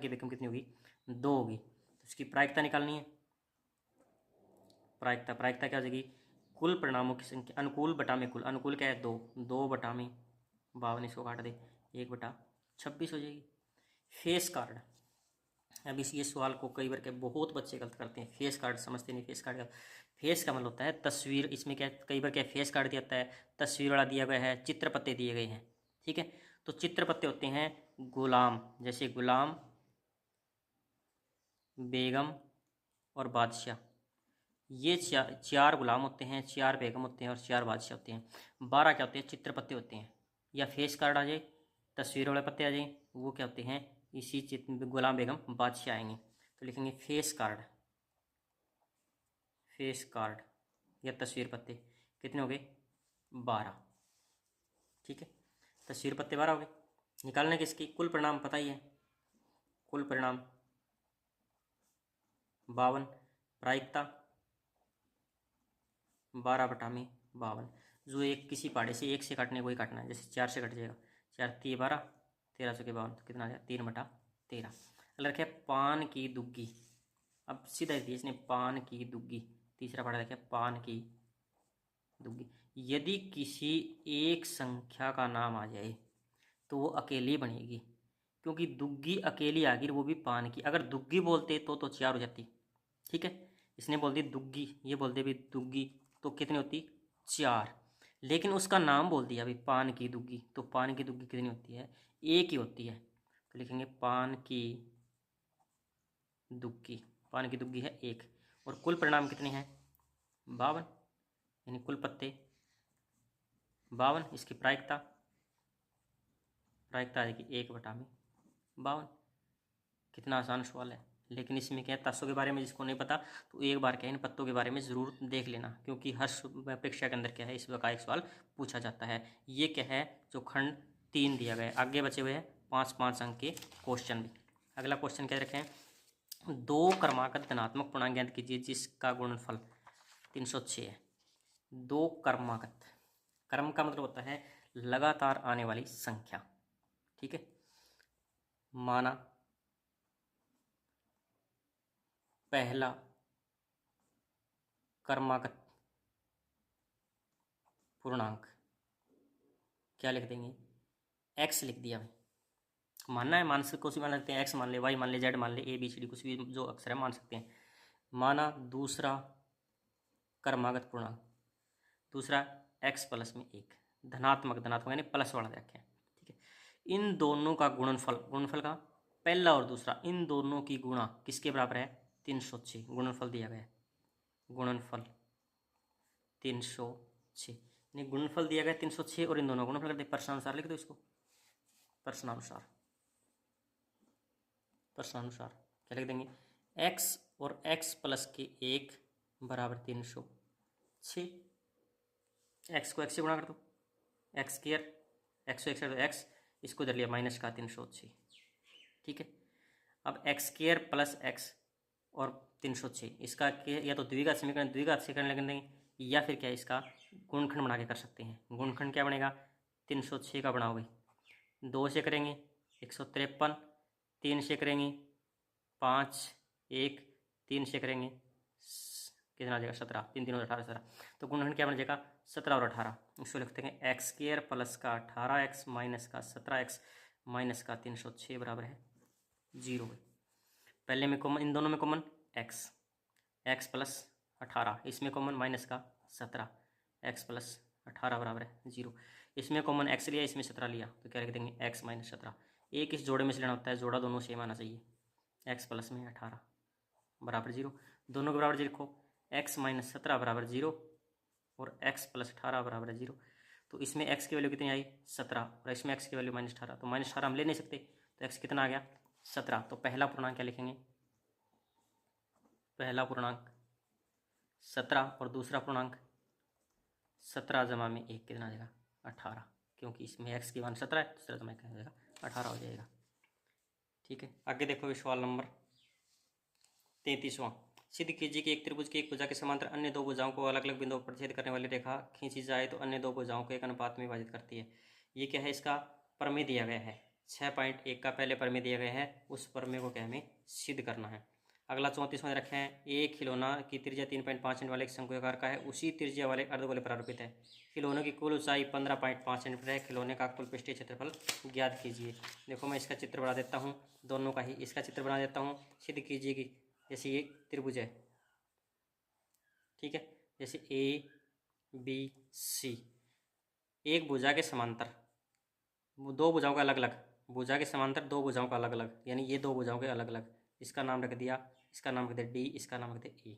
बेगम कितनी होगी 2 होगी। तो इसकी प्रायिकता निकालनी है, प्रायिकता क्या हो जाएगी कुल परिणामों की संख्या अनुकूल बटा में कुल, अनुकूल क्या है 2, 2 बटा में 52, इसको काट दे 1 बटा 26 हो जाएगी। फेस कार्ड, अब इस ये सवाल को कई बार के बहुत बच्चे गलत करते हैं, फेस कार्ड समझते नहीं। फेस का मतलब होता है तस्वीर, इसमें क्या कई बार क्या फेस कार्ड दिया जाता है, तस्वीर वाला दिया गया है, चित्र पत्ते दिए गए हैं। ठीक है, तो चित्र पत्ते होते हैं गुलाम, जैसे गुलाम, बेगम और बादशाह। ये 4 गुलाम होते हैं, 4 बेगम होते हैं और 4 बादशाह होते हैं। 12 क्या होते हैं चित्र पत्ते होते हैं, या फेस कार्ड आ जाए, तस्वीर वाले पत्ते आ जाए, वो क्या होते हैं इसी चित्र गुलाम बेगम बादशाह आएंगे। तो लिखेंगे फेस कार्ड या तस्वीर पत्ते कितने हो गए 12। ठीक है, तस्वीर पत्ते 12 हो गए। निकालने किसकी कुल परिणाम पता ही है, कुल परिणाम 52, प्रायिकता 12 बटा में 52। जो एक किसी पहाड़े से 1 से काटने को ही काटना है, जैसे 4 से कट जाएगा, 4 3 12, 13 के 52 तो कितना आ जाएगा 3 बटा 13। अगला रखे पान की दुग्गी, अब सीधा दिया इसने पान की दुग्गी, तीसरा पढ़ा रखे पान की दुग्गी। यदि किसी एक संख्या का नाम आ जाए तो वो अकेली बनेगी, क्योंकि दुग्गी अकेली आ गई, वो भी पान की। अगर दुग्गी बोलते तो चार हो जाती, ठीक है। इसने बोल दी दुग्गी, ये बोल दे भी दुग्गी, तो कितनी होती, चार। लेकिन उसका नाम बोल दिया अभी पान की दुग्गी, तो पान की दुग्गी कितनी होती है, एक ही होती है। तो लिखेंगे पान की दुग्गी, पान की दुग्गी है एक। और कुल परिणाम कितने हैं, 52, यानी कुल पत्ते 52। इसकी प्रायिकता आ जाएगी 1/52। कितना आसान सवाल है। लेकिन इसमें क्या है, तासों के बारे में जिसको नहीं पता तो एक बार क्या है, इन पत्तों के बारे में ज़रूर देख लेना, क्योंकि हर परीक्षा के अंदर क्या है, इस का एक सवाल पूछा जाता है। ये क्या है, जो खंड 3 दिया गया है। आगे बचे हुए हैं 5-5 अंक के क्वेश्चन भी। अगला क्वेश्चन क्या रखें, 2 क्रमागत धनात्मक पूर्णांक ज्ञात कीजिए जिसका गुणनफल 306 है। 2 क्रमागत, क्रम का मतलब होता है लगातार आने वाली संख्या, ठीक है। माना पहला क्रमागत पूर्णांक, क्या लिख देंगे, x लिख दिया भाई। मानना है, मान कुछ भी मान सकते हैं, x मान ले, y मान ले, z मान ले, ABCD कुछ भी जो अक्षर है मान सकते हैं। माना दूसरा क्रमागत पूर्णांक, दूसरा x प्लस में 1, धनात्मक यानी प्लस वाला व्याख्या, ठीक है। इन दोनों का गुणनफल का पहला और दूसरा, इन दोनों की गुणा किसके बराबर है, 306। गुणनफल दिया गया है, गुणनफल 306, यानी गुणनफल दिया गया 306 और इन दोनों का गुणनफल कर दे। प्रश्नानुसार लिख दो इसको, प्रश्नानुसार क्या लिख देंगे, x और x प्लस के 1 बराबर 306। x को x से गुणा कर दो, एक्स स्क्वायर, x को x कर दो x, इसको इधर लिया माइनस का 306, ठीक है। अब एक्स स्क्वायर प्लस एक्स और 306, इसका या तो द्विघात समीकरण, द्विघात समीकरण लिख देंगे, या फिर क्या इसका गुणनखंड बना के कर सकते हैं। गुणनखंड क्या बनेगा, 306 का बनाओगे, 2 से करेंगे 153, 3 से करेंगे 5, 1, 3 से करेंगे कितना आ जाएगा 17, 3 3 18 17। तो गुणनखंड क्या बन जाएगा 17 और 18। इसको लिखते हैं एक्स स्क्वायर प्लस का 18x माइनस का 17x माइनस का 306 बराबर है 0। पहले में कॉमन, इन दोनों में कॉमन x प्लस 18, इसमें कॉमन माइनस का 17, x प्लस 18 बराबर है 0। इसमें कॉमन x लिया, इसमें 17 लिया, तो क्या लिख देंगे x माइनस 17। एक इस जोड़े में से लेना होता है, जोड़ा दोनों सेम आना चाहिए। x प्लस में 18 बराबर 0, दोनों के बराबर जी लिखो, x माइनस 17 बराबर 0 और x प्लस 18 बराबर 0। तो इसमें x की वैल्यू कितनी आई 17 और इसमें x की वैल्यू माइनस 18, तो माइनस 18 हम ले नहीं सकते, तो x कितना आ गया 17। तो पहला पूर्णांक क्या लिखेंगे, पहला पूर्णांक 17 और दूसरा पूर्णांक 17 जमा में 1 कितना आ जाएगा 18, क्योंकि इसमें x की मान 17 है, दूसरा जमा क्या हो जाएगा 18 हो जाएगा, ठीक है। आगे देखो सवाल नंबर 33वां। सिद्ध कीजिए कि एक त्रिभुज की एक भुजा के समांतर अन्य दो भुजाओं को अलग अलग बिंदुओं पर छेद करने वाली रेखा खींची जाए तो अन्य दो भुजाओं को एक अनुपात में विभाजित करती है। ये क्या है, इसका प्रमेय दिया गया है, 6.1 का पहले प्रमेय दिया गया है, उस प्रमेय को क्या हमें सिद्ध करना है। अगला 34वां रखे हैं, एक खिलौना की त्रिज्या 3.5 सेंटीमीटर वाले एक शंकु आकार का है, उसी त्रिज्या वाले अर्धगोले पर आरोपित है। खिलौने की कुल ऊंचाई 15.5 सेंटीमीटर है, खिलौने का कुल पृष्ठीय क्षेत्रफल ज्ञात कीजिए। देखो मैं इसका चित्र बना देता हूँ, दोनों का ही इसका चित्र बना देता हूँ। सिद्ध कीजिए कि जैसे ये त्रिभुज है, ठीक है, जैसे ABC, एक भुजा के समांतर, दो भुजाओं का अलग अलग, भुजा के समांतर दो भुजाओं का अलग अलग, यानी ये दो भुजाओं के अलग अलग, इसका नाम रख दिया, इसका नाम रख दिया D, इसका नाम रख दिया E।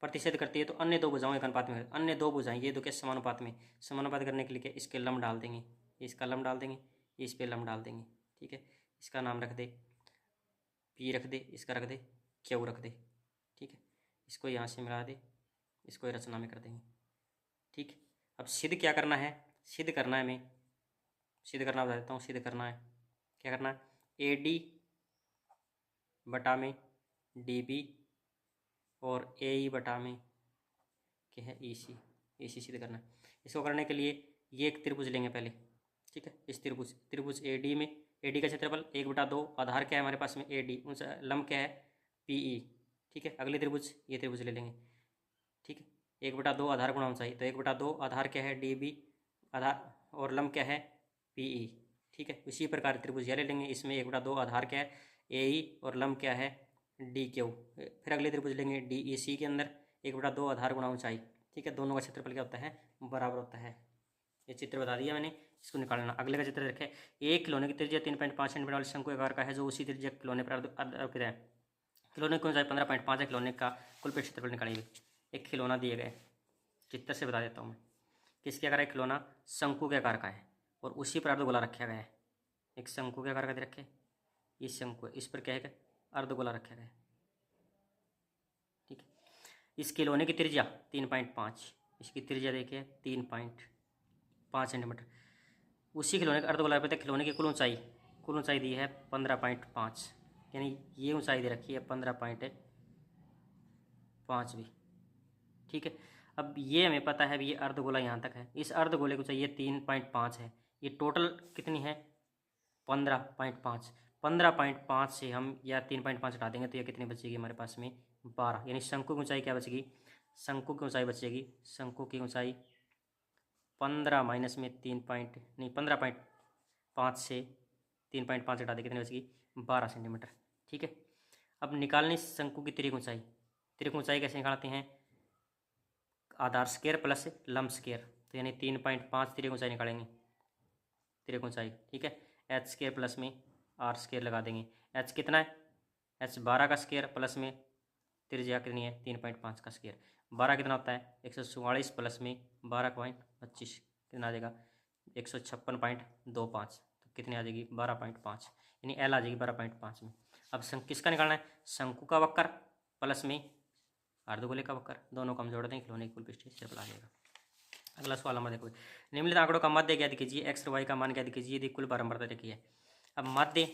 प्रतिच्छेद करती है तो अन्य दो भुजाओं के अनुपात में, अन्य दो भुजाएं ये दो के समानुपात में, समानुपात करने के लिए इसके लंब डाल देंगे, इसका लंब डाल देंगे, इस पे लंब डाल देंगे, ठीक है। इसका नाम रख दे P रख दे, इसका रख दे Q रख दे, ठीक है। इसको यहाँ से मिला दे, इसको रचना में कर देंगे, ठीक। अब सिद्ध क्या करना है, सिद्ध करना है, मैं सिद्ध करना बता देता हूँ। सिद्ध करना है, क्या करना है, AD बटा में DB और AE बटा में क्या है EC सिद्ध करना है। इसको करने के लिए ये एक त्रिभुज लेंगे पहले, ठीक है। इस त्रिभुज AD में AD का क्षेत्रफल 1/2, आधार क्या है हमारे पास में AD, उनसे लंब क्या है PE, ठीक है। अगले त्रिभुज ये त्रिभुज ले लेंगे, ठीक है। 1/2 आधार गुणा ऊंचाई, तो 1/2 आधार क्या है डी बी आधार, और लंब क्या है पी ई। ठीक है, इसी प्रकार त्रिभुज ले लेंगे, इसमें 1/2 आधार क्या है ए ई और लंब क्या है डी क्यू। फिर अगले त्रिभुज लेंगे डी ई सी के अंदर 1/2 आधार गुणा ऊंचाई। ठीक है, दोनों का क्षेत्रफल क्या होता है बराबर होता है। ये चित्र बता दिया मैंने, इसको निकालना। अगले का चित्र देखें, एक खिलौने की त्रिज्या 3.5 सेंटीमीटर वाले शंकु आकार का है जो उसी त्रिज्या खिलौने पर अर्पित है। खिलौने की ऊंचाई 15.5 है, खिलौने का कुल पृष्ठ क्षेत्रफल निकालेंगे। एक खिलौना दिए गए, चित्र से बता देता हूँ मैं। किसके आकार है खिलौना, शंकु के आकार का है और उसी पर अर्धगोला रखा गया है। एक शंकु के आकार का दे रखे, ये शंकु है, इस पर क्या है अर्धगोला रखा गया है। ठीक है, इस खिलौने की त्रिज्या 3.5, इसकी त्रिज्या देखिए 3.5 सेंटीमीटर। उसी खिलौने का अर्धगोला पे खिलौने की कुल ऊंचाई दी है 15.5, यानी ये ऊंचाई दे रखी है 15.5 भी। ठीक है, अब ये हमें पता है ये अर्धगोला यहाँ तक है, इस अर्धगोले को चाहिए 3.5 है, ये टोटल कितनी है 15.5। 15.5 से हम या 3.5 हटा देंगे तो ये कितनी बचेगी हमारे पास में 12, यानी शंकु की ऊंचाई क्या बचेगी, शंकु की ऊंचाई बचेगी, शंकु की ऊंचाई 15 माइनस में 15.5 से 3.5 हटा दें कितनी बचेगी 12 सेंटीमीटर। ठीक है, अब निकालनी शंकु की तिर्यक ऊंचाई। तिर्यक ऊंचाई कैसे निकालते हैं, आधार स्क्वायर प्लस लंब स्क्वायर, तो यानी 3.5 तिर्यक ऊंचाई निकालेंगे, तिर्यक ऊंचाई। ठीक है, एच स्क्वायर प्लस में आर स्क्वायर लगा देंगे। एच कितना है, एच 12 का स्क्वायर प्लस में त्रिज्या कितनी है 3.5 का स्क्वायर। 12 कितना होता है 144 प्लस में 12.25 कितना आ जाएगा 156.25, तो कितनी आ जाएगी 12.5, यानी एल आ जाएगी 12.5 में। अब किसका निकालना है, शंकु का वक्र प्लस में अर्धगोले का वक्र, दोनों को हम जोड़ दें, खिलौने की कुल पृष्ठ क्षेत्रफल आ जाएगा। अगला सवाल नंबर देखो, निम्नलिखित आंकड़ों का मध्य ज्ञात कीजिए, एक्स और वाई का मान ज्ञात कीजिए यदि कुल बारंबारता देखी है। अब मध्य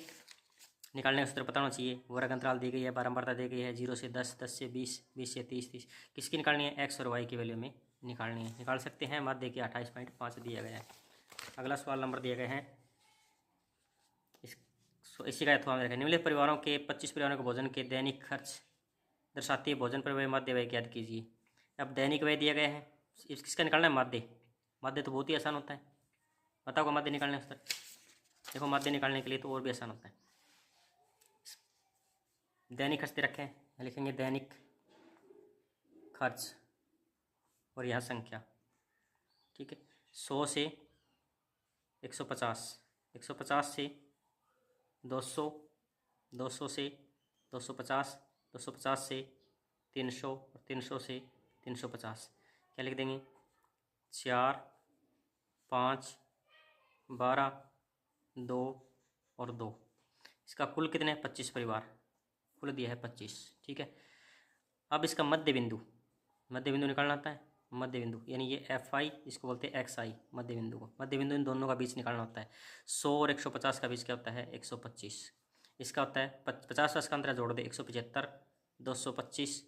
निकालने का सूत्र पता होना चाहिए, वर्ग अंतराल दी गई है, बारंबारता दी गई है 0 से 10, 10 से 20, 20 से 30, 30 किसकी निकालनी है एक्स और वाई की वैल्यू में निकालनी है। निकाल सकते हैं, मध्य की 28.5 दिया गया है। अगला सवाल नंबर दिए गए हैं, इसी का यथार्थ देखें, निम्नलिखित परिवारों के 25 परिवारों के भोजन के दैनिक खर्च दर्शाती है, भोजन पर व्यय मध्य व्यय ज्ञात कीजिए। अब दैनिक व्यय दिया गया है, किसका निकालना है मध्य। मध्य तो बहुत ही आसान होता है, बताओ मध्य निकालने का सूत्र। देखो मध्य निकालने के लिए तो और भी आसान होता है, दैनिक खर्च दे रखे हैं, लिखेंगे दैनिक खर्च और यह संख्या। ठीक है, 100 से 150, 150 से 200, 200 से 250, 250 से 300 और 300 से 350। क्या लिख देंगे 4, 5, 12, 2 और 2। इसका कुल कितने 25 परिवार, कुल दिया है 25। ठीक है, अब इसका मध्य बिंदु निकालना आता है। मध्य बिंदु यानी ये एफ आई, इसको बोलते हैं एक्स आई, मध्य बिंदु को। मध्य बिंदु इन दोनों का बीच निकालना होता है। 100 और 150 का बीच क्या होता है 125, इसका होता है 50 का अंतर जोड़ दे 175, 225,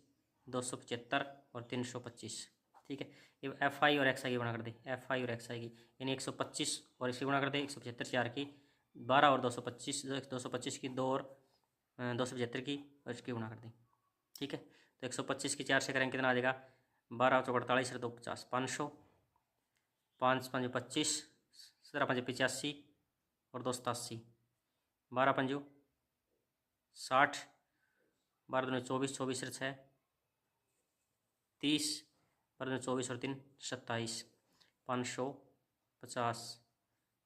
275 और 325। ठीक है, ये एफ आई और एक्स आई की गुणा कर दे, एफ आई और एक्स आई की, यानी 125 और इसकी गुणा कर दे 175 4 की 12 और 225, 225 की 2 और 275 की और इसकी गुणा कर दें। ठीक है, तो 125 की 4 से करेंगे कितना आ जाएगा 12 चौक 48 2 50, 500, 5 5 25, 17 5 85 और 2 87, 12 5 60, 12 2 24, 24 6 30, 12 24 और 3 27, 550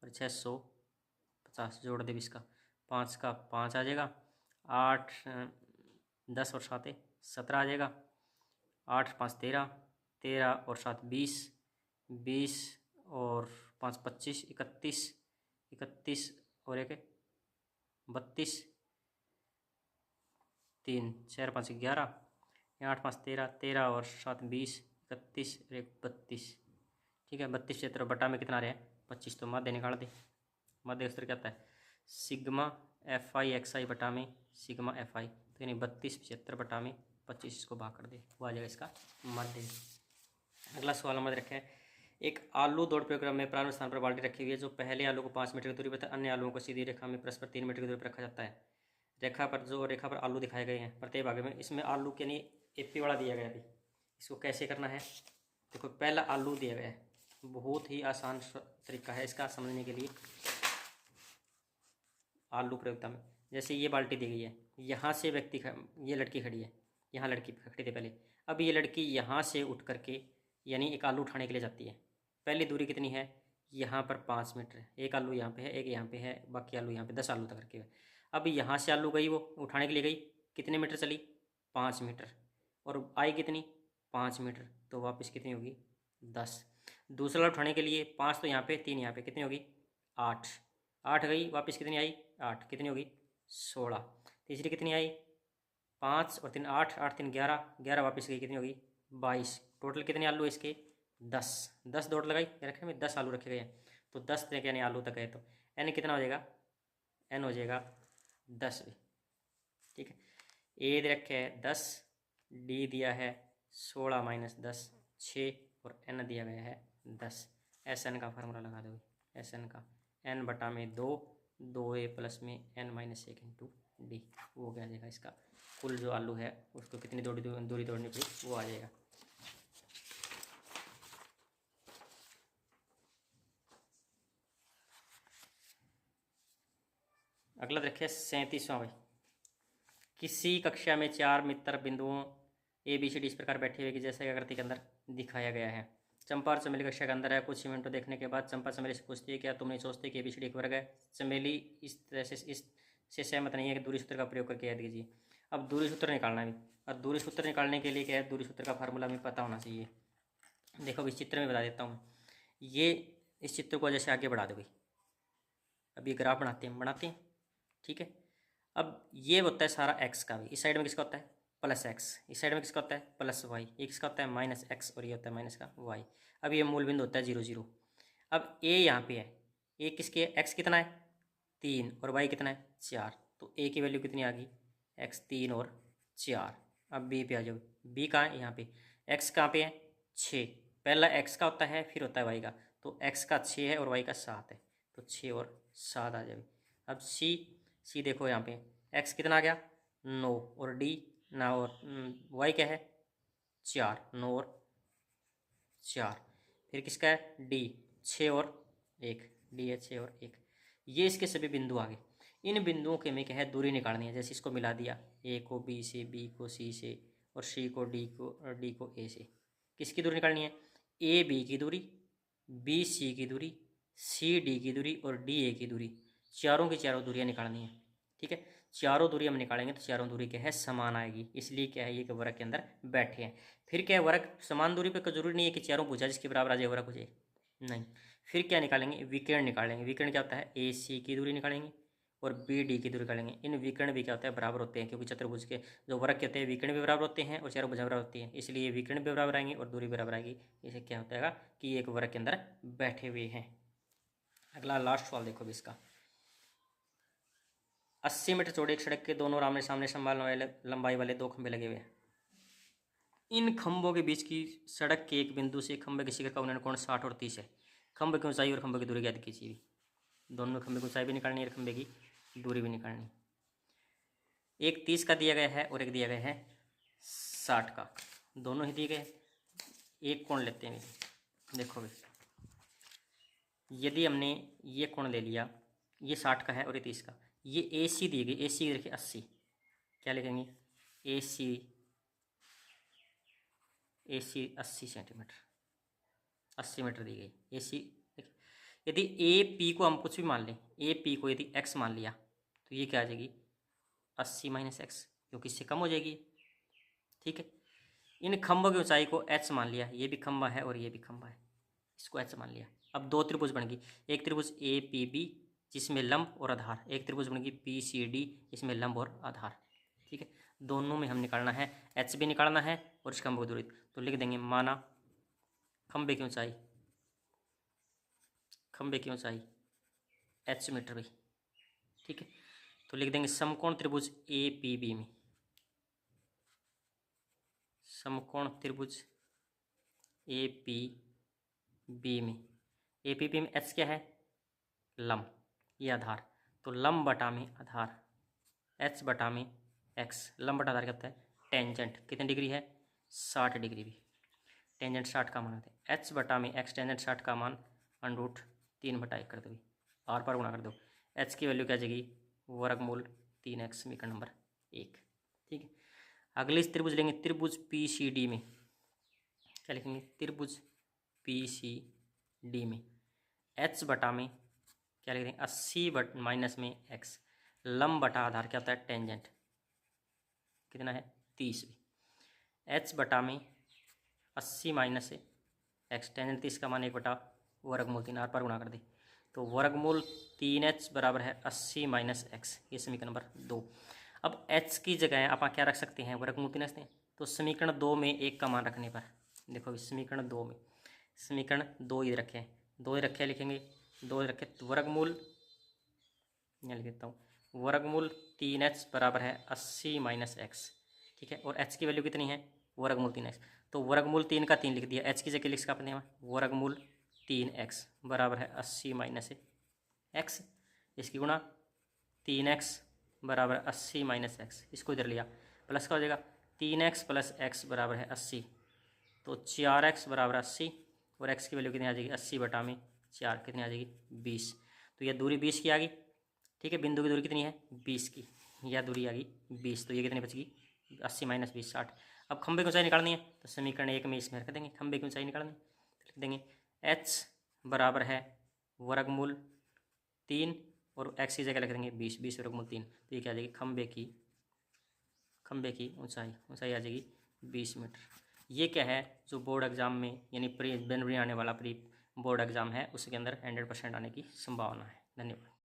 और 650 जोड़ दे इसका 5 का 5 आ जाएगा, 8 10 और 7 17 आ जाएगा, 8 5 13, 13 और 7 20, 20 और 5 25, 31, 31 और 1 32, 3 4 5 11, 8 5 13, 13 और 7 20, 31 और 1 32। ठीक है, 32 क्षेत्र बटा में कितना आ रहा है 25, तो मध्य निकाल दे। मध्य सूत्र क्या होता है सिग्मा एफ आई एक्स आई बटा में सिग्मा एफ आई, तो यानी 32 75 बटा में 25, इसको भाग कर दे, वो आ जाएगा इसका मध्य। अगला सवाल नंबर रखे है, एक आलू दौड़ प्रोग्राम में प्रारंभ स्थान पर बाल्टी रखी हुई है, जो पहले आलू को 5 मीटर की दूरी पर तथा अन्य आलुओं को सीधी रेखा में परस्पर 3 मीटर की दूरी पर रखा जाता है। रेखा पर आलू दिखाए गए हैं प्रत्येक भाग में, इसमें आलू के लिए एपी वाला दिया गया थी, इसको कैसे करना है देखो पहला आलू दिया गया है, बहुत ही आसान तरीका है इसका समझने के लिए। आलू प्रयोगता में जैसे ये बाल्टी दी गई है, यहाँ से ये लड़की खड़ी है, यहाँ लड़की खड़ी थी पहले। अब ये लड़की यहाँ से उठ करके यानी एक आलू उठाने के लिए जाती है। पहली दूरी कितनी है, यहाँ पर 5 मीटर है। एक आलू यहाँ पे है, एक यहाँ पे है, बाकी आलू यहाँ पे 10 आलू तक रखे हुए। अब यहाँ से आलू गई, वो उठाने के लिए गई, कितने मीटर चली, 5 मीटर, और आई कितनी, 5 मीटर, तो वापस कितनी होगी, 10। दूसरा आलू उठाने के लिए 5 तो यहाँ पे, 3 यहाँ पे, कितनी होगी, 8। 8 गई, वापस कितनी आई, 8, कितनी होगी, 16। तीसरी कितनी आई, 5 और 3 8, 8 3 11, 11 वापस गई, कितनी होगी, 22। टोटल कितने आलू है इसके, 10। 10 दौड़ लगाई, रखे में 10 आलू रखे गए हैं, तो 10 तरह के यानी आलू तक है, तो एन कितना हो जाएगा, एन हो जाएगा 10 भी। ठीक है, ए दे रखे है 10, डी दिया है 16 माइनस 10 6, और एन दिया गया है 10। एस एन का फार्मूला लगा दो, एस एन का एन बटा में 2, 2a प्लस में एन माइनस 1 इंटू डी, वो क्या आ जाएगा, इसका कुल जो आलू है उसको कितनी दूरी दौड़नी पड़ी वो आ जाएगा। अगला देखिए 37वां भाई, किसी कक्षा में 4 मित्र बिंदुओं ए बी सी डी इस प्रकार बैठे हुए कि जैसे आकृति के अंदर दिखाया गया है। चंपा और चमेली कक्षा के अंदर है। कुछ मिनटों देखने के बाद चंपा चमेली से पूछती है, क्या तुम नहीं सोचते कि ए बी सी डी एक वर्ग है। चमेली इस तरह से इससे सहमत नहीं है कि दूरी सूत्र का प्रयोग करके याद कीजिए। अब दूरी सूत्र निकालना है, और दूरी सूत्र निकालने के लिए क्या है, दूरी सूत्र का फार्मूला हमें पता होना चाहिए। देखो अब इस चित्र में बता देता हूँ, ये इस चित्र को जैसे आगे बढ़ा दो भाई, अब ये ग्राफ बनाते हैं, ठीक है। अब ये होता है सारा एक्स का भी, इस साइड में किसका होता है, प्लस एक्स, इस साइड में किसका होता है, प्लस वाई, ये किसका होता है, माइनस एक्स, और ये होता है माइनस का वाई। अब ये मूल बिंदु होता है 0 0। अब ए यहाँ पे है, ए किसके है, एक्स कितना है 3 और वाई कितना है 4, तो ए की वैल्यू कितनी आ गई, एक्स 3 और 4। अब बी पे आ जाओ, बी कहाँ है, यहाँ पे। एक्स कहाँ पे है 6, पहला एक्स का होता है फिर होता है वाई का, तो एक्स का 6 है और वाई का 7 है, तो 6 और 7 आ जाए। अब सी देखो यहाँ पे एक्स कितना आ गया 9, और डी ना, और वाई क्या है 4, 9 और 4। फिर किसका है डी 6 और 1, डी है 6 और 1। ये इसके सभी बिंदु आ गए। इन बिंदुओं के में क्या है दूरी निकालनी है। जैसे इसको मिला दिया, ए को बी से, बी को सी से, और सी को डी को, और डी को ए से। किसकी दूरी निकालनी है, ए बी की दूरी, बी सी की दूरी, सी डी की दूरी, और डी ए की दूरी। चारों की चारों दूरियां निकालनी है, ठीक है। चारों दूरी हम निकालेंगे तो चारों दूरी क्या है समान आएगी, इसलिए क्या है ये कि वर्ग के अंदर बैठे हैं। फिर क्या है, वर्ग समान दूरी पर जरूरी नहीं है कि चारों भुजा जिसके बराबर आ जाए वर्ग हो जाए, नहीं। फिर क्या निकालेंगे, विकर्ण निकालेंगे। विकर्ण क्या होता है, ए सी की दूरी निकालेंगे और बी डी की दूरी निकालेंगे। इन विकर्ण भी क्या होता है बराबर होते हैं, क्योंकि चतुर्भुज के जो वर्ग के होते हैं विकर्ण भी बराबर होते हैं और चारों भुजा बराबर होती है, इसलिए विकर्ण भी बराबर आएंगे और दूरी बराबर आएगी। इसे क्या होता है कि एक वर्ग के अंदर बैठे हुए हैं। अगला लास्ट सवाल देखो भी इसका, 80 मीटर चौड़ी एक सड़क के दोनों आमने सामने समान लंबाई वाले 2 खंभे लगे हुए हैं। इन खंभों के बीच की सड़क के एक बिंदु से खंभे के शिखर का उन्नयन कोण 60 और 30 है। खंभे की ऊंचाई और खंभे की दूरी ज्ञात कीजिए। दोनों खंभे की ऊंचाई भी निकालनी है और खंभे की दूरी भी निकालनी। एक 30 का दिया गया है और एक दिया गया है 60 का, दोनों ही दिए गए। एक कोण लेते हैं, देखो भाई, यदि हमने ये कोण ले लिया, ये 60 का है और ये 30 का, ये ए सी दी गई, ए सी देखिए 80, क्या लिखेंगे ए सी 80 सेंटीमीटर, 80 मीटर दी गई ए सी। यदि ए पी को हम कुछ भी मान लें, ए पी को यदि एक्स मान लिया तो ये क्या आ जाएगी 80 माइनस एक्स, क्योंकि इससे कम हो जाएगी, ठीक है। इन खंभों की ऊंचाई को एच मान लिया, ये भी खंभा है और ये भी खंभा है, इसको एच मान लिया। अब 2 त्रिभुज बन गई, एक त्रिभुज ए पी बी जिसमें लंब और आधार, एक त्रिभुज बन गई पी सी डी इसमें लंब और आधार, ठीक है। दोनों में हम निकालना है, एच भी निकालना है और इस खंभों की दूरी, तो लिख देंगे माना खंभे की ऊंचाई, खंभे की ऊंचाई एच मीटर भाई, ठीक है। तो लिख देंगे समकोण त्रिभुज ए पी बी में, समकोण त्रिभुज ए पी बी में, ए पी बी में एच क्या है लंब, ये आधार, तो लंब बटा में आधार, एच बटा में एक्स, लंब बटा आधार क्या होता है टेंजेंट, कितने डिग्री है 60 डिग्री भी। टेंजेंट 60 का मान होता है। h बटा में x टेंजेंट 60 का मान √3/1 कर दो, आर पर गुणा कर दो। h की वैल्यू क्या आ जाएगी, वर्गमूल 3x, समीकरण नंबर 1। ठीक है, अगले इस त्रिभुज लेंगे, त्रिभुज PCD में क्या लिखेंगे, त्रिभुज PCD में h बटा में क्या लिख देंगे, 80 माइनस में x, लंब बटा आधार क्या होता है, टेंजेंट कितना है 30, h बटा में 80 माइनस से x, टेंजेंट 30 का मान 1 बटा वर्गमूल 3, आर पर गुणा कर दे तो वर्गमूल 3h बराबर है 80 माइनस x, ये समीकरण नंबर 2। अब h की जगह आप क्या रख सकते हैं, वर्गमूल 3 रखते हैं, तो समीकरण 2 में 1 का मान रखने पर देखो इस समीकरण 2 में, समीकरण 2 इधर रखे हैं, 2 रखे लिखेंगे, 2 रखे तो वर्गमूल यहाँ लिख देता हूँ, वर्गमूल 3h बराबर है 80 माइनस x। ठीक है, और h की वैल्यू कितनी है, वर्गमूल 3x, तो वर्गमूल 3 का 3 लिख दिया, h की जगह लिख सकते हैं वर्गमूल 3x बराबर है 80 माइनस x, इसकी गुणा 3x बराबर 80 माइनस x, इसको इधर लिया, प्लस का हो जाएगा 3x प्लस x बराबर है 80, तो 4x बराबर 80, और x की वैल्यू कितनी आ जाएगी, 80 बटा में 4 कितनी आ जाएगी, 20। तो यह दूरी 20 की आ गई। ठीक है, बिंदु की दूरी कितनी है, 20 की, यह दूरी आ गई 20, तो ये कितनी बचेगी, 80 माइनस 20 60। अब खंभे की ऊंचाई निकालनी है, तो समीकरण 1 में इसमें रख देंगे, खंभे की ऊंचाई निकालनी तो लिख देंगे h बराबर है वर्गमूल 3 और x की जगह लिख देंगे 20, 20 वर्गमूल 3, तो ये क्या आ जाएगी, खंभे की ऊंचाई आ जाएगी 20 मीटर। ये क्या है, जो बोर्ड एग्जाम में यानी प्री जनवरी आने वाला प्री बोर्ड एग्जाम है, उसके अंदर 100% आने की संभावना है। धन्यवाद।